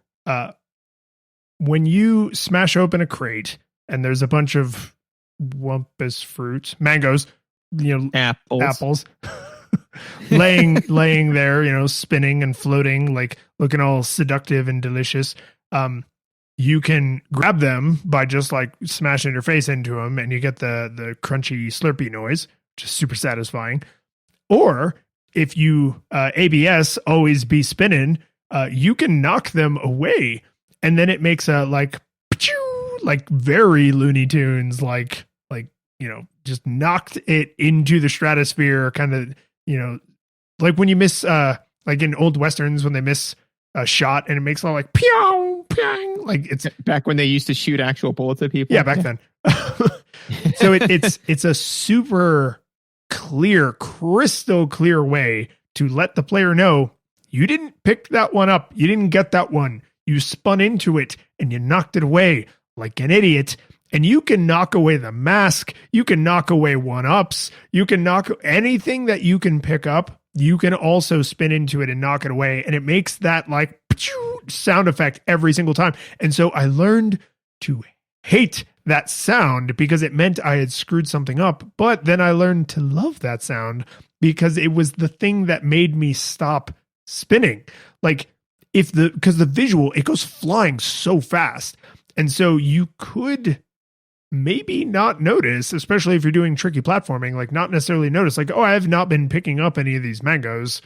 when you smash open a crate and there's a bunch of wumpus fruits, mangoes, apples laying there, spinning and floating, like looking all seductive and delicious. You can grab them by just like smashing your face into them, and you get the crunchy slurpy noise, which is super satisfying. Or if you ABS, always be spinning, you can knock them away, and then it makes a like very Looney Tunes, like just knocked it into the stratosphere, kind of, like when you miss like in old westerns when they miss a shot and it makes all like pew pew, like it's back when they used to shoot actual bullets at people. Yeah, back then. So it's a super clear, crystal clear way to let the player know you didn't pick that one up, you didn't get that one, you spun into it and you knocked it away like an idiot. And you can knock away the mask, you can knock away one-ups, you can knock anything that you can pick up, you can also spin into it and knock it away. And it makes that like sound effect every single time. And so I learned to hate that sound because it meant I had screwed something up. But then I learned to love that sound because it was the thing that made me stop spinning. Like because the visual, it goes flying so fast. And so you could maybe not notice, especially if you're doing tricky platforming, like not necessarily notice, like, oh, I have not been picking up any of these mangoes,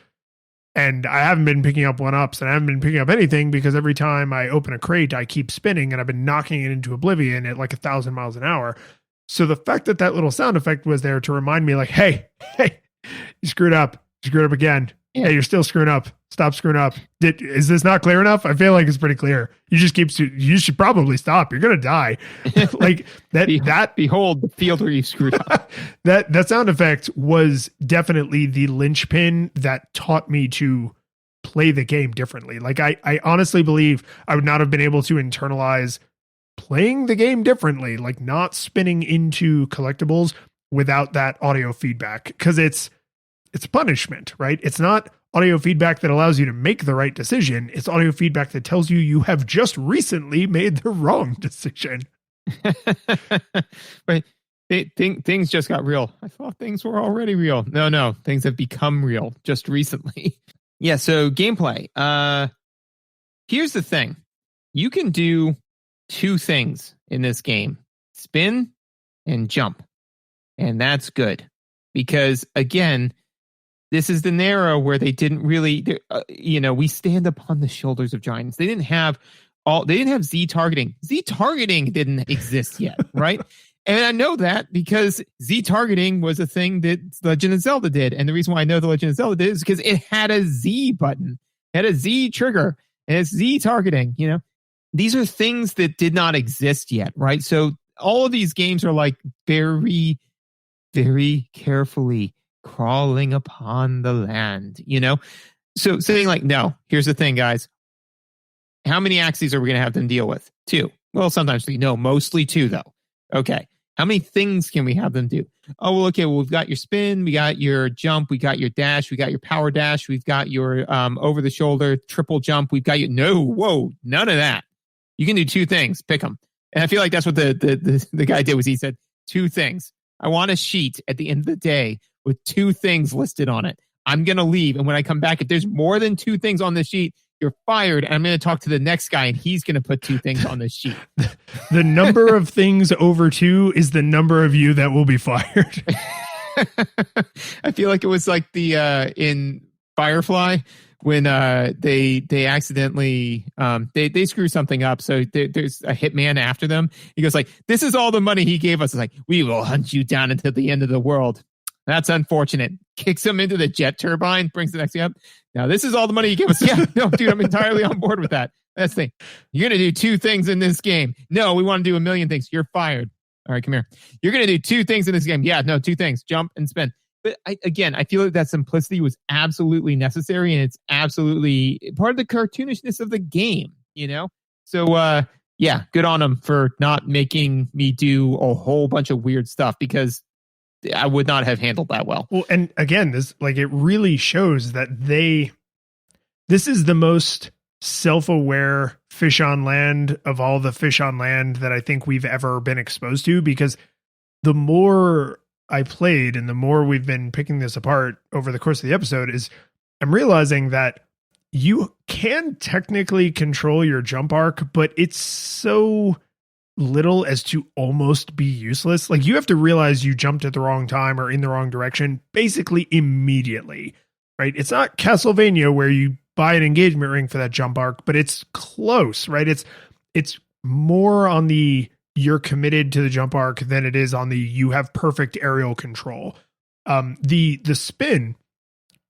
and I haven't been picking up one-ups, and I haven't been picking up anything because every time I open a crate, I keep spinning, and I've been knocking it into oblivion at like 1,000 miles an hour. So the fact that little sound effect was there to remind me, like, hey, you screwed up again. Yeah. Hey, you're still screwing up. Stop screwing up. Is this not clear enough? I feel like it's pretty clear. You should probably stop. You're going to die. Like that. Behold the field where you screwed up. that sound effect was definitely the linchpin that taught me to play the game differently. Like I honestly believe I would not have been able to internalize playing the game differently, like not spinning into collectibles without that audio feedback, because it's punishment, right? It's not audio feedback that allows you to make the right decision. It's audio feedback that tells you you have just recently made the wrong decision. Right. Things just got real. I thought things were already real. No, things have become real just recently. Yeah, so gameplay. Here's the thing. You can do two things in this game. Spin and jump. And that's good. Because, again, this is the era where they didn't really, we stand upon the shoulders of giants. They didn't have Z targeting. Z targeting didn't exist yet, right? And I know that because Z targeting was a thing that Legend of Zelda did. And the reason why I know the Legend of Zelda did is because it had a Z button, it had a Z trigger, and it's Z targeting, these are things that did not exist yet, right? So all of these games are like very, very carefully crawling upon the land, you know? So saying like, no, here's the thing, guys. How many axes are we going to have them deal with? 2. Well, sometimes 3. No, mostly 2, though. Okay. How many things can we have them do? Oh, well, okay. Well, we've got your spin. We got your jump. We got your dash. We got your power dash. We've got your over the shoulder triple jump. We've got your none of that. You can do 2 things. Pick them. And I feel like that's what the guy did was he said 2 things. I want a sheet at the end of the day with 2 things listed on it. I'm going to leave. And when I come back, if there's more than 2 things on the sheet, you're fired. And I'm going to talk to the next guy and he's going to put 2 things on the sheet. The number of things over 2 is the number of you that will be fired. I feel like it was like the in Firefly when they accidentally they screw something up. So there's a hitman after them. He goes like, this is all the money he gave us. It's like, we will hunt you down until the end of the world. That's unfortunate. Kicks him into the jet turbine, brings the next thing up. Now, this is all the money you give us. Yeah, no, dude, I'm entirely on board with that. That's the thing. You're going to do 2 things in this game. No, we want to do a million things. You're fired. All right, come here. You're going to do 2 things in this game. Yeah, no, 2 things. Jump and spin. But I feel like that simplicity was absolutely necessary, and it's absolutely part of the cartoonishness of the game, you know? So, yeah, good on them for not making me do a whole bunch of weird stuff because I would not have handled that well. Well, and again, this like it really shows that this is the most self-aware fish on land of all the fish on land that I think we've ever been exposed to, because the more I played and the more we've been picking this apart over the course of the episode is I'm realizing that you can technically control your jump arc, but it's so little as to almost be useless. Like you have to realize you jumped at the wrong time or in the wrong direction basically immediately, right? It's not Castlevania where you buy an engagement ring for that jump arc, but it's close, right? It's more on the you're committed to the jump arc than it is on the you have perfect aerial control. The spin,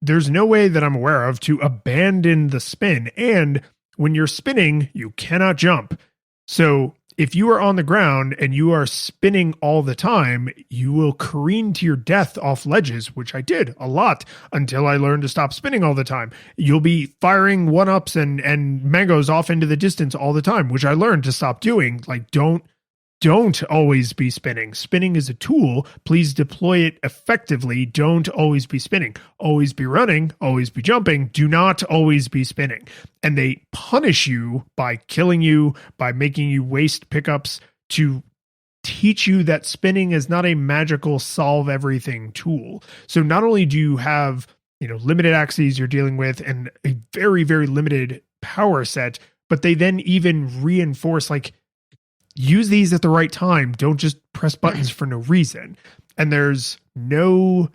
there's no way that I'm aware of to abandon the spin. And when you're spinning, you cannot jump. So if you are on the ground and you are spinning all the time, you will careen to your death off ledges, which I did a lot until I learned to stop spinning all the time. You'll be firing 1-ups and mangoes off into the distance all the time, which I learned to stop doing. Like, don't always be spinning. Spinning is a tool. Please deploy it effectively. Don't always be spinning. Always be running. Always be jumping. Do not always be spinning. And they punish you by killing you, by making you waste pickups to teach you that spinning is not a magical solve everything tool. So not only do you have, limited axes you're dealing with and a very, very limited power set, but they then even reinforce use these at the right time. Don't just press buttons for no reason. And there's no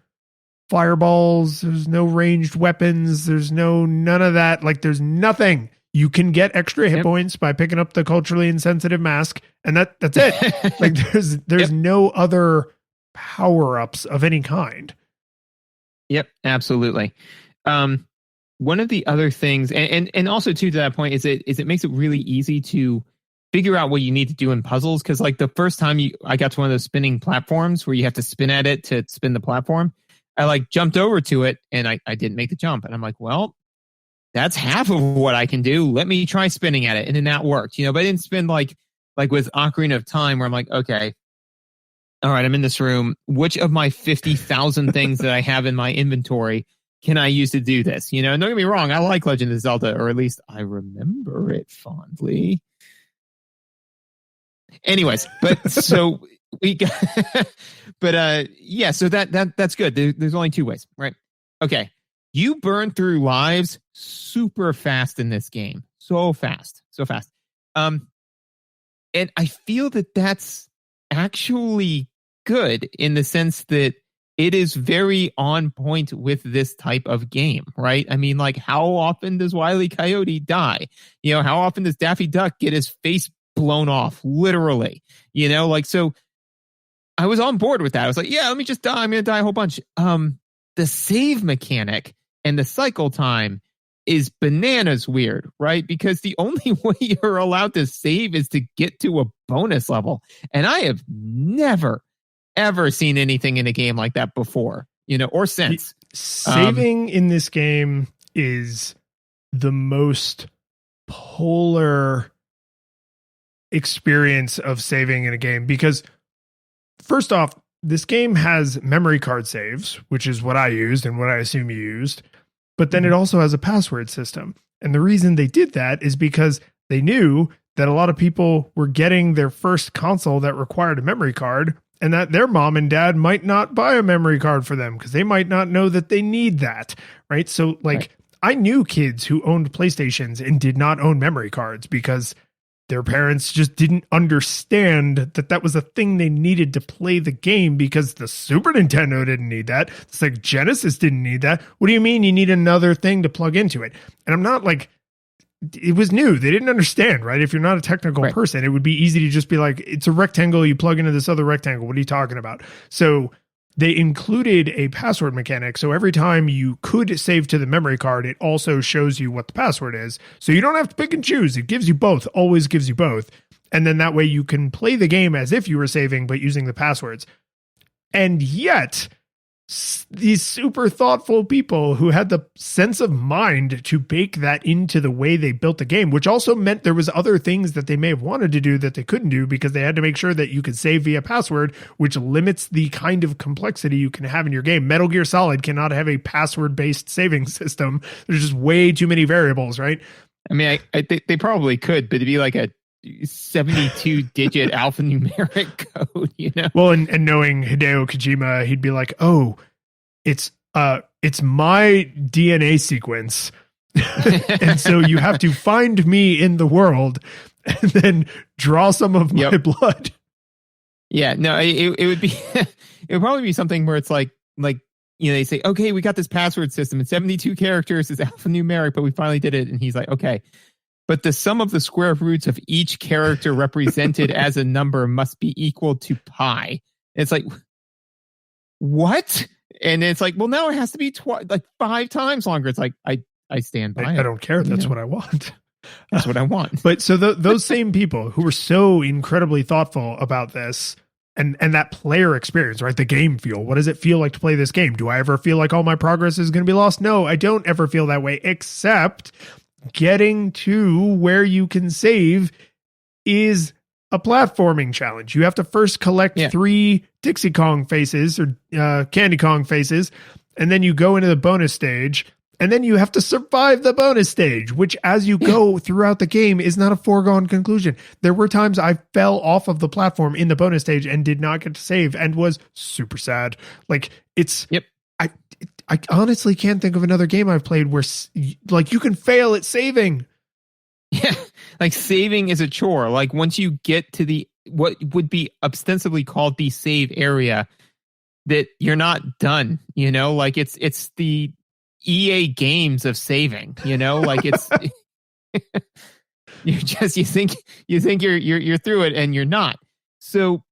fireballs. There's no ranged weapons. There's none of that. There's nothing. You can get extra hit points by picking up the culturally insensitive mask. And that's it. There's no other power-ups of any kind. Yep, absolutely. One of the other things, and also too, to that point, is it makes it really easy to figure out what you need to do in puzzles. Because the first time I got to one of those spinning platforms where you have to spin at it to spin the platform, I jumped over to it and I didn't make the jump. And I'm like, well, that's half of what I can do. Let me try spinning at it. And then that worked, but I didn't spin like with Ocarina of Time where I'm like, okay, all right, I'm in this room. Which of my 50,000 things that I have in my inventory can I use to do this? Don't get me wrong. I like Legend of Zelda, or at least I remember it fondly. Anyways, but so we got, but yeah, so that's good. There's only 2 ways, right? Okay. You burn through lives super fast in this game. So fast. And I feel that that's actually good in the sense that it is very on point with this type of game, right? I mean, how often does Wile E. Coyote die? How often does Daffy Duck get his face blown off, literally? So I was on board with that. I was like, yeah, let me just die. I'm going to die a whole bunch. The save mechanic and the cycle time is bananas weird, right? Because the only way you're allowed to save is to get to a bonus level. And I have never, ever seen anything in a game like that before, or since. Saving in this game is the most polar experience of saving in a game, because first off, this game has memory card saves, which is what I used and what I assume you used. But then it also has a password system. And the reason they did that is because they knew that a lot of people were getting their first console that required a memory card, and that their mom and dad might not buy a memory card for them because they might not know that they need that, right? So, like, I knew kids who owned PlayStations and did not own memory cards because their parents just didn't understand that that was a thing they needed to play the game, because the Super Nintendo didn't need that. It's like Genesis didn't need that. What do you mean you need another thing to plug into it? And I'm not like, it was new. They didn't understand, right? If you're not a technical person, it would be easy to just be like, it's a rectangle, you plug into this other rectangle. What are you talking about? So they included a password mechanic. So every time you could save to the memory card, it also shows you what the password is. So you don't have to pick and choose. It gives you both, always gives you both. And then that way you can play the game as if you were saving, but using the passwords. And yet, these super thoughtful people who had the sense of mind to bake that into the way they built the game, which also meant there was other things that they may have wanted to do that they couldn't do because they had to make sure that you could save via password, which limits the kind of complexity you can have in your game. Metal Gear Solid cannot have a password-based saving system. There's just way too many variables, right? I mean, I think they probably could, but it'd be like a 72-digit alphanumeric code, Well, and knowing Hideo Kojima, he'd be like, "Oh, it's my DNA sequence." And so you have to find me in the world and then draw some of my blood. Yeah, no, it would be it would probably be something where it's like they say, "Okay, we got this password system. It's 72 characters, it's alphanumeric, but we finally did it." And he's like, "Okay, but the sum of the square roots of each character represented as a number must be equal to pi." And it's like, what? And it's like, well, now it has to be 5 times longer. It's like, I stand by it. I don't care. That's what I want. That's what I want. But so those same people who were so incredibly thoughtful about this and that player experience, right? The game feel. What does it feel like to play this game? Do I ever feel like all my progress is going to be lost? No, I don't ever feel that way, except getting to where you can save is a platforming challenge. You have to first collect 3 Dixie Kong faces or Candy Kong faces, and then you go into the bonus stage, and then you have to survive the bonus stage, which as you go throughout the game is not a foregone conclusion. There were times I fell off of the platform in the bonus stage and did not get to save and was super sad. Like, it's... I honestly can't think of another game I've played where like you can fail at saving. Yeah, like saving is a chore. Like once you get to the what would be ostensibly called the save area, that you're not done. Like it's the EA games of saving. Like it's you think you're through it and you're not. So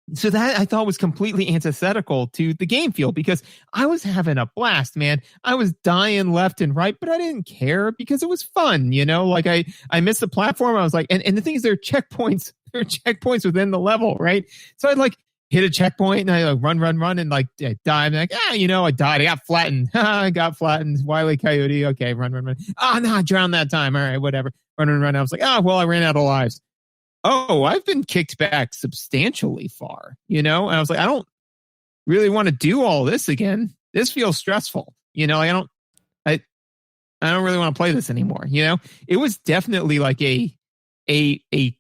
that I thought was completely antithetical to the game feel, because I was having a blast, man. I was dying left and right, but I didn't care because it was fun, Like I missed the platform. I was like, and the thing is, there are checkpoints within the level, right? So I'd like hit a checkpoint and I like run and like I die. I'm like, I died. I got flattened. I got flattened. Wile E. Coyote. Okay, run. Oh no, I drowned that time. All right, whatever. Run. I was like, well, I ran out of lives. Oh, I've been kicked back substantially far, and I was like, I don't really want to do all this again. This feels stressful, I don't really want to play this anymore. It was definitely like a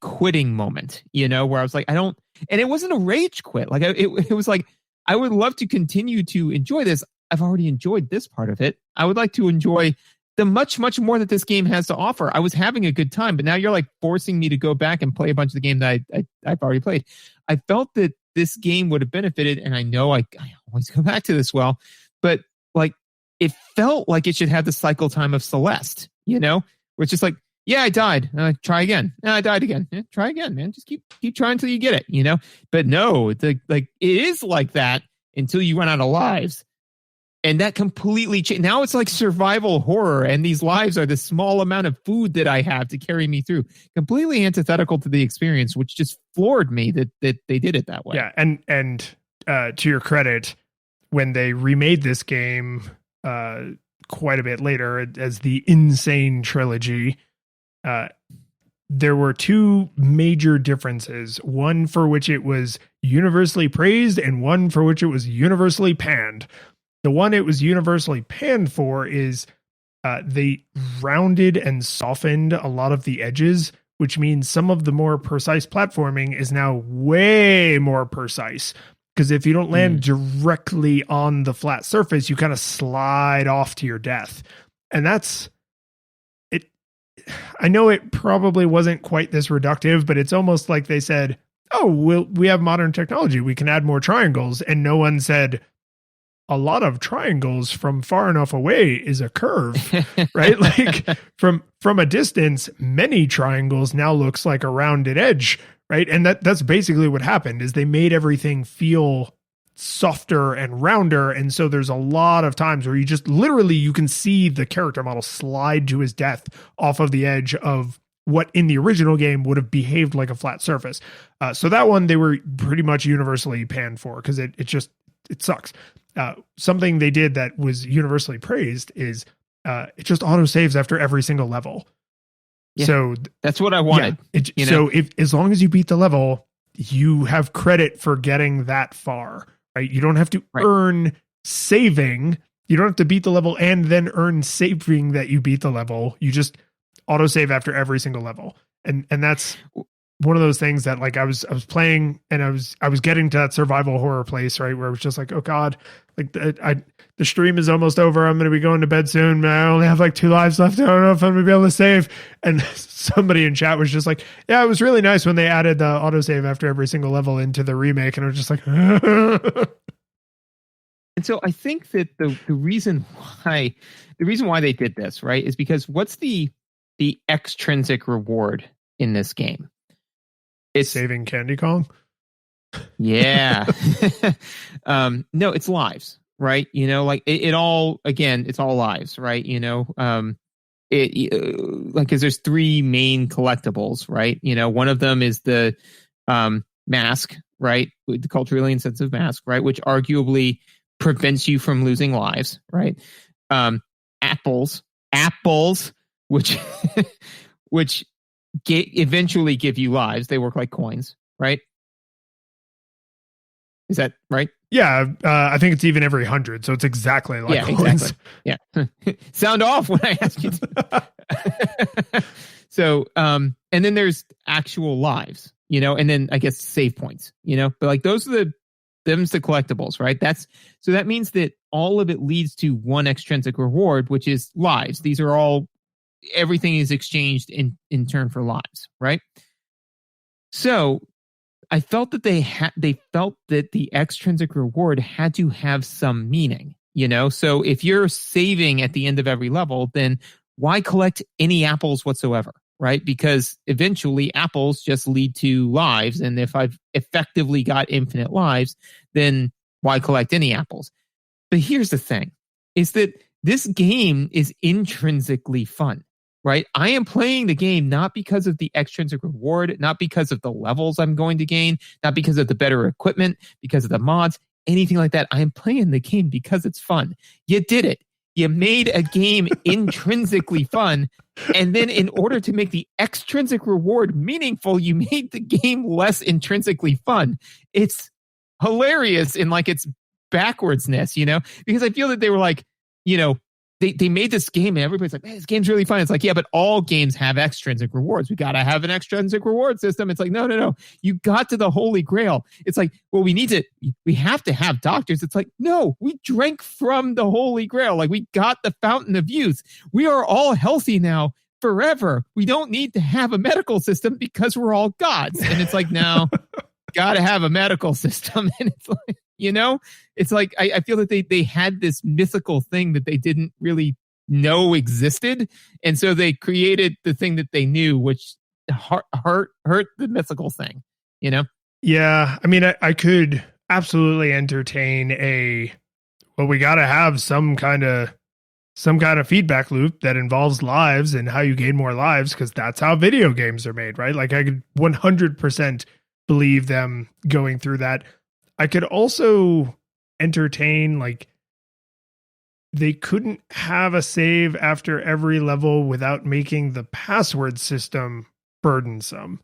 quitting moment, where I was like, and it wasn't a rage quit. Like it was like, I would love to continue to enjoy this. I've already enjoyed this part of it. I would like to enjoy the much, much more that this game has to offer. I was having a good time, but now you're like forcing me to go back and play a bunch of the game that I've already played. I felt that this game would have benefited, and I know I always go back to this but like it felt like it should have the cycle time of Celeste, where it's just like, I died. Try again. I died again. Try again, man. Just keep trying until you get it, But no, it is like that until you run out of lives. And that completely changed. Now it's like survival horror, and these lives are the small amount of food that I have to carry me through. Completely antithetical to the experience, which just floored me that they did it that way. Yeah, and to your credit, when they remade this game quite a bit later as the Insane Trilogy, there were two major differences. One for which it was universally praised, and one for which it was universally panned. The one it was universally panned for is they rounded and softened a lot of the edges, which means some of the more precise platforming is now way more precise. Because if you don't land directly on the flat surface, you kind of slide off to your death. And that's it. I know it probably wasn't quite this reductive, but it's almost like they said, oh, we have modern technology. We can add more triangles. And no one said, a lot of triangles from far enough away is a curve, right? Like from a distance, many triangles now looks like a rounded edge, right? And that's basically what happened is they made everything feel softer and rounder. And so there's a lot of times where you just literally, you can see the character model slide to his death off of the edge of what in the original game would have behaved like a flat surface. So that one, they were pretty much universally panned for because it sucks. Something they did that was universally praised is it just auto saves after every single level. Yeah, so that's what I wanted. Yeah, so if as long as you beat the level, you have credit for getting that far, right? You don't have to earn saving. You don't have to beat the level and then earn saving that you beat the level. You just auto save after every single level, and that's one of those things that like I was playing and I was getting to that survival horror place, right, where it was just like, oh God, like the stream is almost over. I'm going to be going to bed soon. I only have like 2 lives left. I don't know if I'm going to be able to save. And somebody in chat was just like, yeah, it was really nice when they added the autosave after every single level into the remake. And I was just like, and so I think that the reason why they did this, right, is because what's the extrinsic reward in this game? It's saving Candy Kong. Yeah. No, it's lives, right? You know, like it all, again, it's all lives, right? You know, like, cause there's 3 main collectibles, right? You know, one of them is the mask, right? The culturally insensitive mask, right? Which arguably prevents you from losing lives, right? Apples, which, eventually give you lives. They work like coins, right? Is that right? Yeah, I think it's even every 100, so it's exactly like coins. Exactly. Yeah. Sound off when I ask you to. So, and then there's actual lives, you know, and then I guess save points, you know, but like them's the collectibles, right? So that means that all of it leads to one extrinsic reward, which is lives. These are all, everything is exchanged in turn for lives, right? So I felt that they felt that the extrinsic reward had to have some meaning, you know? So if you're saving at the end of every level, then why collect any apples whatsoever, right? Because eventually apples just lead to lives. And if I've effectively got infinite lives, then why collect any apples? But here's the thing, is that this game is intrinsically fun. Right? I am playing the game not because of the extrinsic reward, not because of the levels I'm going to gain, not because of the better equipment, because of the mods, anything like that. I am playing the game because it's fun. You did it. You made a game intrinsically fun. And then in order to make the extrinsic reward meaningful, you made the game less intrinsically fun. It's hilarious in like its backwardsness, you know, because I feel that they were like, you know, they made this game and everybody's like, man, this game's really fun. It's like, yeah, but all games have extrinsic rewards. We got to have an extrinsic reward system. It's like, no. You got to the Holy Grail. It's like, well, we have to have doctors. It's like, no, we drank from the Holy Grail. Like we got the fountain of youth. We are all healthy now forever. We don't need to have a medical system because we're all gods. And it's like, no, got to have a medical system. And it's like, you know, it's like I feel that they had this mythical thing that they didn't really know existed, and so they created the thing that they knew, which hurt the mythical thing. You know? Yeah, I mean, I could absolutely entertain a well, we got to have some kind of feedback loop that involves lives and how you gain more lives, because that's how video games are made, right? Like, I could 100% believe them going through that. I could also entertain, like, they couldn't have a save after every level without making the password system burdensome,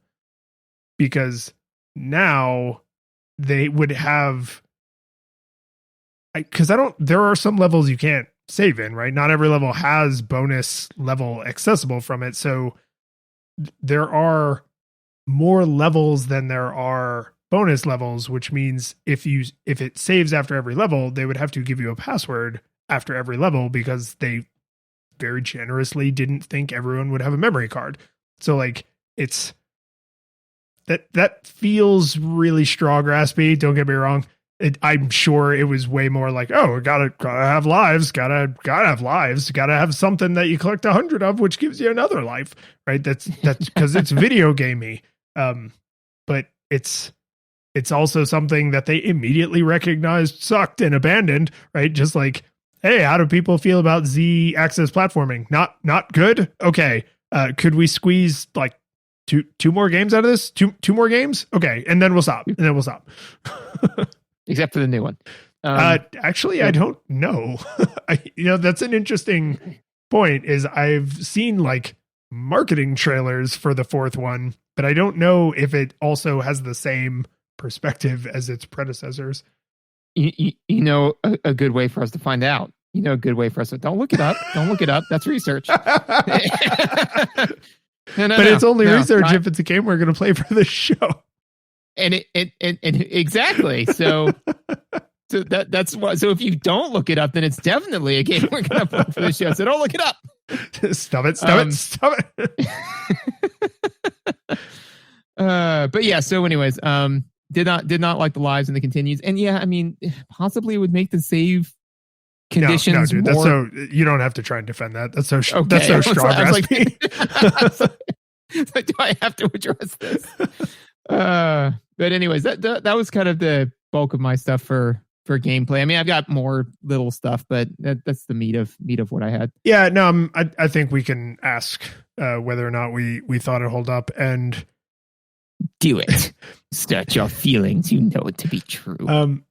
because now they would have, because there are some levels you can't save in, right? Not every level has bonus level accessible from it. So there are more levels than there are bonus levels, which means if it saves after every level, they would have to give you a password after every level, because they very generously didn't think everyone would have a memory card. So like, it's that feels really straw graspy. Don't get me wrong. I'm sure it was way more like, oh, gotta have lives, gotta have lives, gotta have something that you collect 100 of, which gives you another life, right? That's because it's video gamey. But it's also something that they immediately recognized sucked and abandoned, right? Just like, hey, how do people feel about Z-axis platforming? Not good. Okay, could we squeeze like two more games out of this? Two more games? Okay, and then we'll stop. Except for the new one. Actually, yeah. I don't know. That's an interesting point. Is I've seen like marketing trailers for the fourth one, but I don't know if it also has the same perspective as its predecessors. A good way for us to find out. A good way for us to don't look it up. Don't look it up. That's research. But it's only research if it's a game we're going to play for the show. And exactly. So that's what. So if you don't look it up, then it's definitely a game we're going to play for the show. So don't look it up. Stop it! But yeah. So, anyways, did not like the lives and the continues, and yeah, I mean, possibly it would make the save conditions. No, dude, more... that's so. You don't have to try and defend that. That's so. Okay. That's so strong. Like, do I have to address this? But anyways, that was kind of the bulk of my stuff for gameplay. I mean, I've got more little stuff, but that's the meat of what I had. Yeah, no, I think we can ask whether or not we thought it hold up, and do it. Start your feelings. You know it to be true.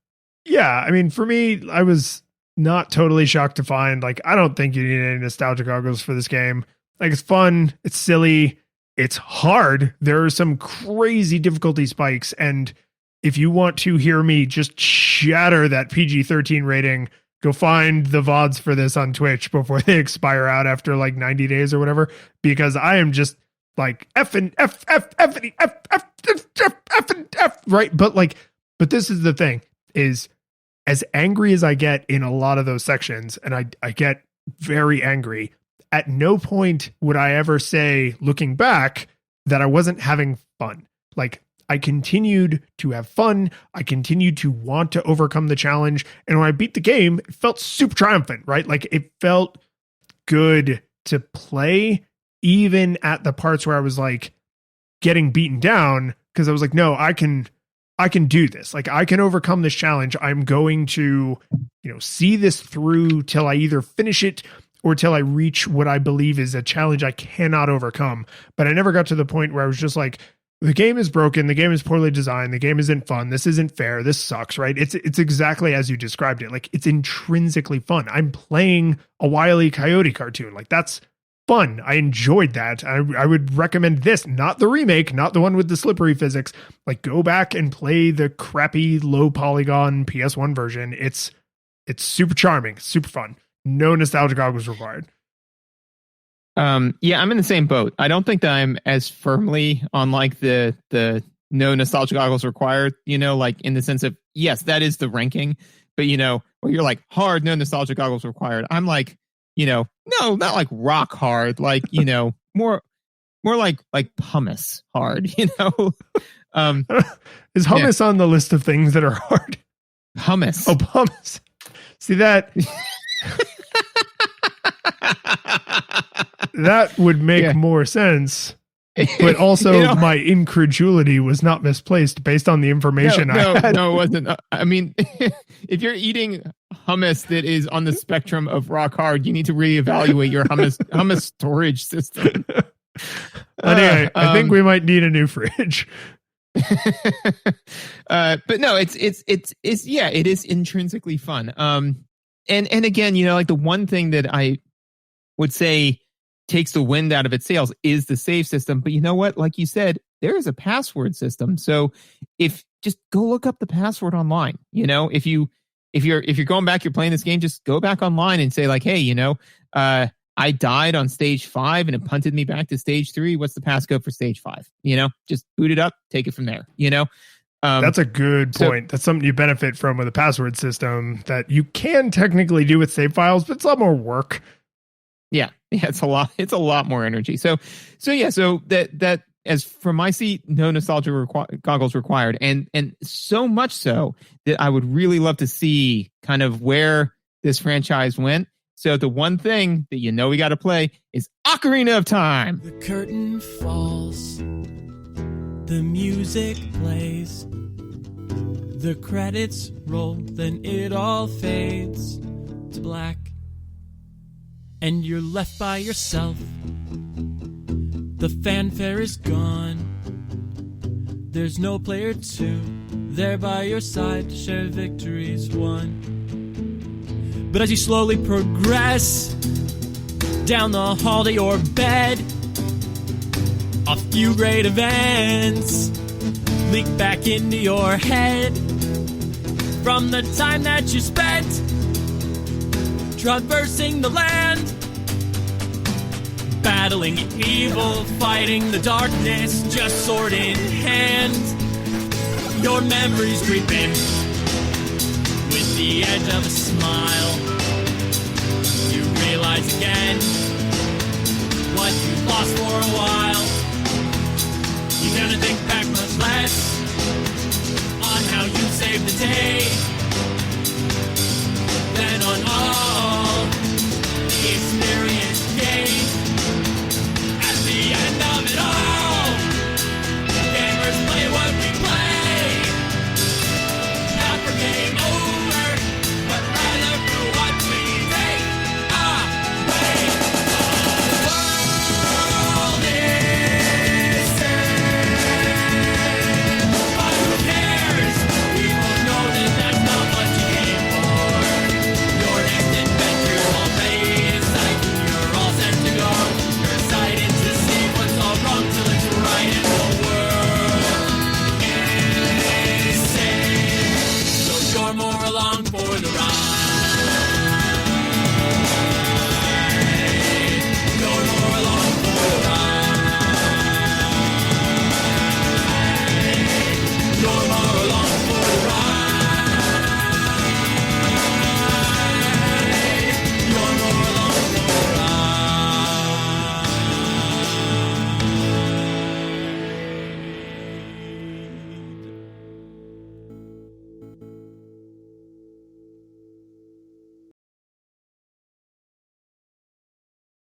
Yeah, I mean, for me, I was not totally shocked to find, like, I don't think you need any nostalgia goggles for this game. Like, it's fun, it's silly, it's hard. There are some crazy difficulty spikes, and if you want to hear me just shatter that PG-13 rating, go find the VODs for this on Twitch before they expire out after like 90 days or whatever, because I am just like F, right? But this is the thing, is as angry as I get in a lot of those sections, and I get very angry, at no point would I ever say, looking back, that I wasn't having fun. Like, I continued to have fun. I continued to want to overcome the challenge. And when I beat the game, it felt super triumphant, right? Like, it felt good to play, even at the parts where I was like getting beaten down, because I was like, no, I can do this. Like, I can overcome this challenge. I'm going to, see this through till I either finish it or till I reach what I believe is a challenge I cannot overcome. But I never got to the point where I was just like, the game is broken, the game is poorly designed, the game isn't fun, this isn't fair, this sucks, right? It's exactly as you described it. Like, it's intrinsically fun. I'm playing a Wile E. Coyote cartoon. Like, that's fun. I enjoyed that. I would recommend this, not the remake, not the one with the slippery physics. Like, go back and play the crappy low polygon PS1 version. It's super charming, super fun. No nostalgia goggles required. Yeah, I'm in the same boat. I don't think that I'm as firmly on like the no nostalgia goggles required, like in the sense of, yes, that is the ranking, but where you're like hard, no nostalgia goggles required. I'm like, no, not like rock hard, like, more like pumice hard, Is hummus on the list of things that are hard? Hummus. Oh, pumice. See that? That would make more sense, but also my incredulity was not misplaced based on the information I had. No, it wasn't. I mean, if you're eating hummus that is on the spectrum of rock hard, you need to reevaluate your hummus storage system. Anyway, I think we might need a new fridge. But no, it's yeah, it is intrinsically fun. And again, you know, like the one thing that I would say takes the wind out of its sails is the save system. But you know what? Like you said, there is a password system. So if just go look up the password online, you know, if you're going back, you're playing this game, just go back online and say like, hey, you know, I died on stage 5 and it punted me back to stage 3. What's the passcode for stage 5? You know, just boot it up, take it from there, you know? That's a good point. That's something you benefit from with a password system that you can technically do with save files, but it's a lot more work. Yeah, it's a lot more energy. So that as from my seat, no nostalgia goggles required, and so much so that I would really love to see kind of where this franchise went. So the one thing that you know we got to play is Ocarina of Time. The curtain falls, the music plays, the credits roll, then it all fades to black. And you're left by yourself. The fanfare is gone. There's no player 2 there by your side to share victories won. But as you slowly progress down the hall to your bed, a few great events leak back into your head from the time that you spent traversing the land, battling evil, fighting the darkness, just sword in hand. Your memories creep in with the edge of a smile. You realize again what you lost for a while. You're gonna think back much less on how you saved the day.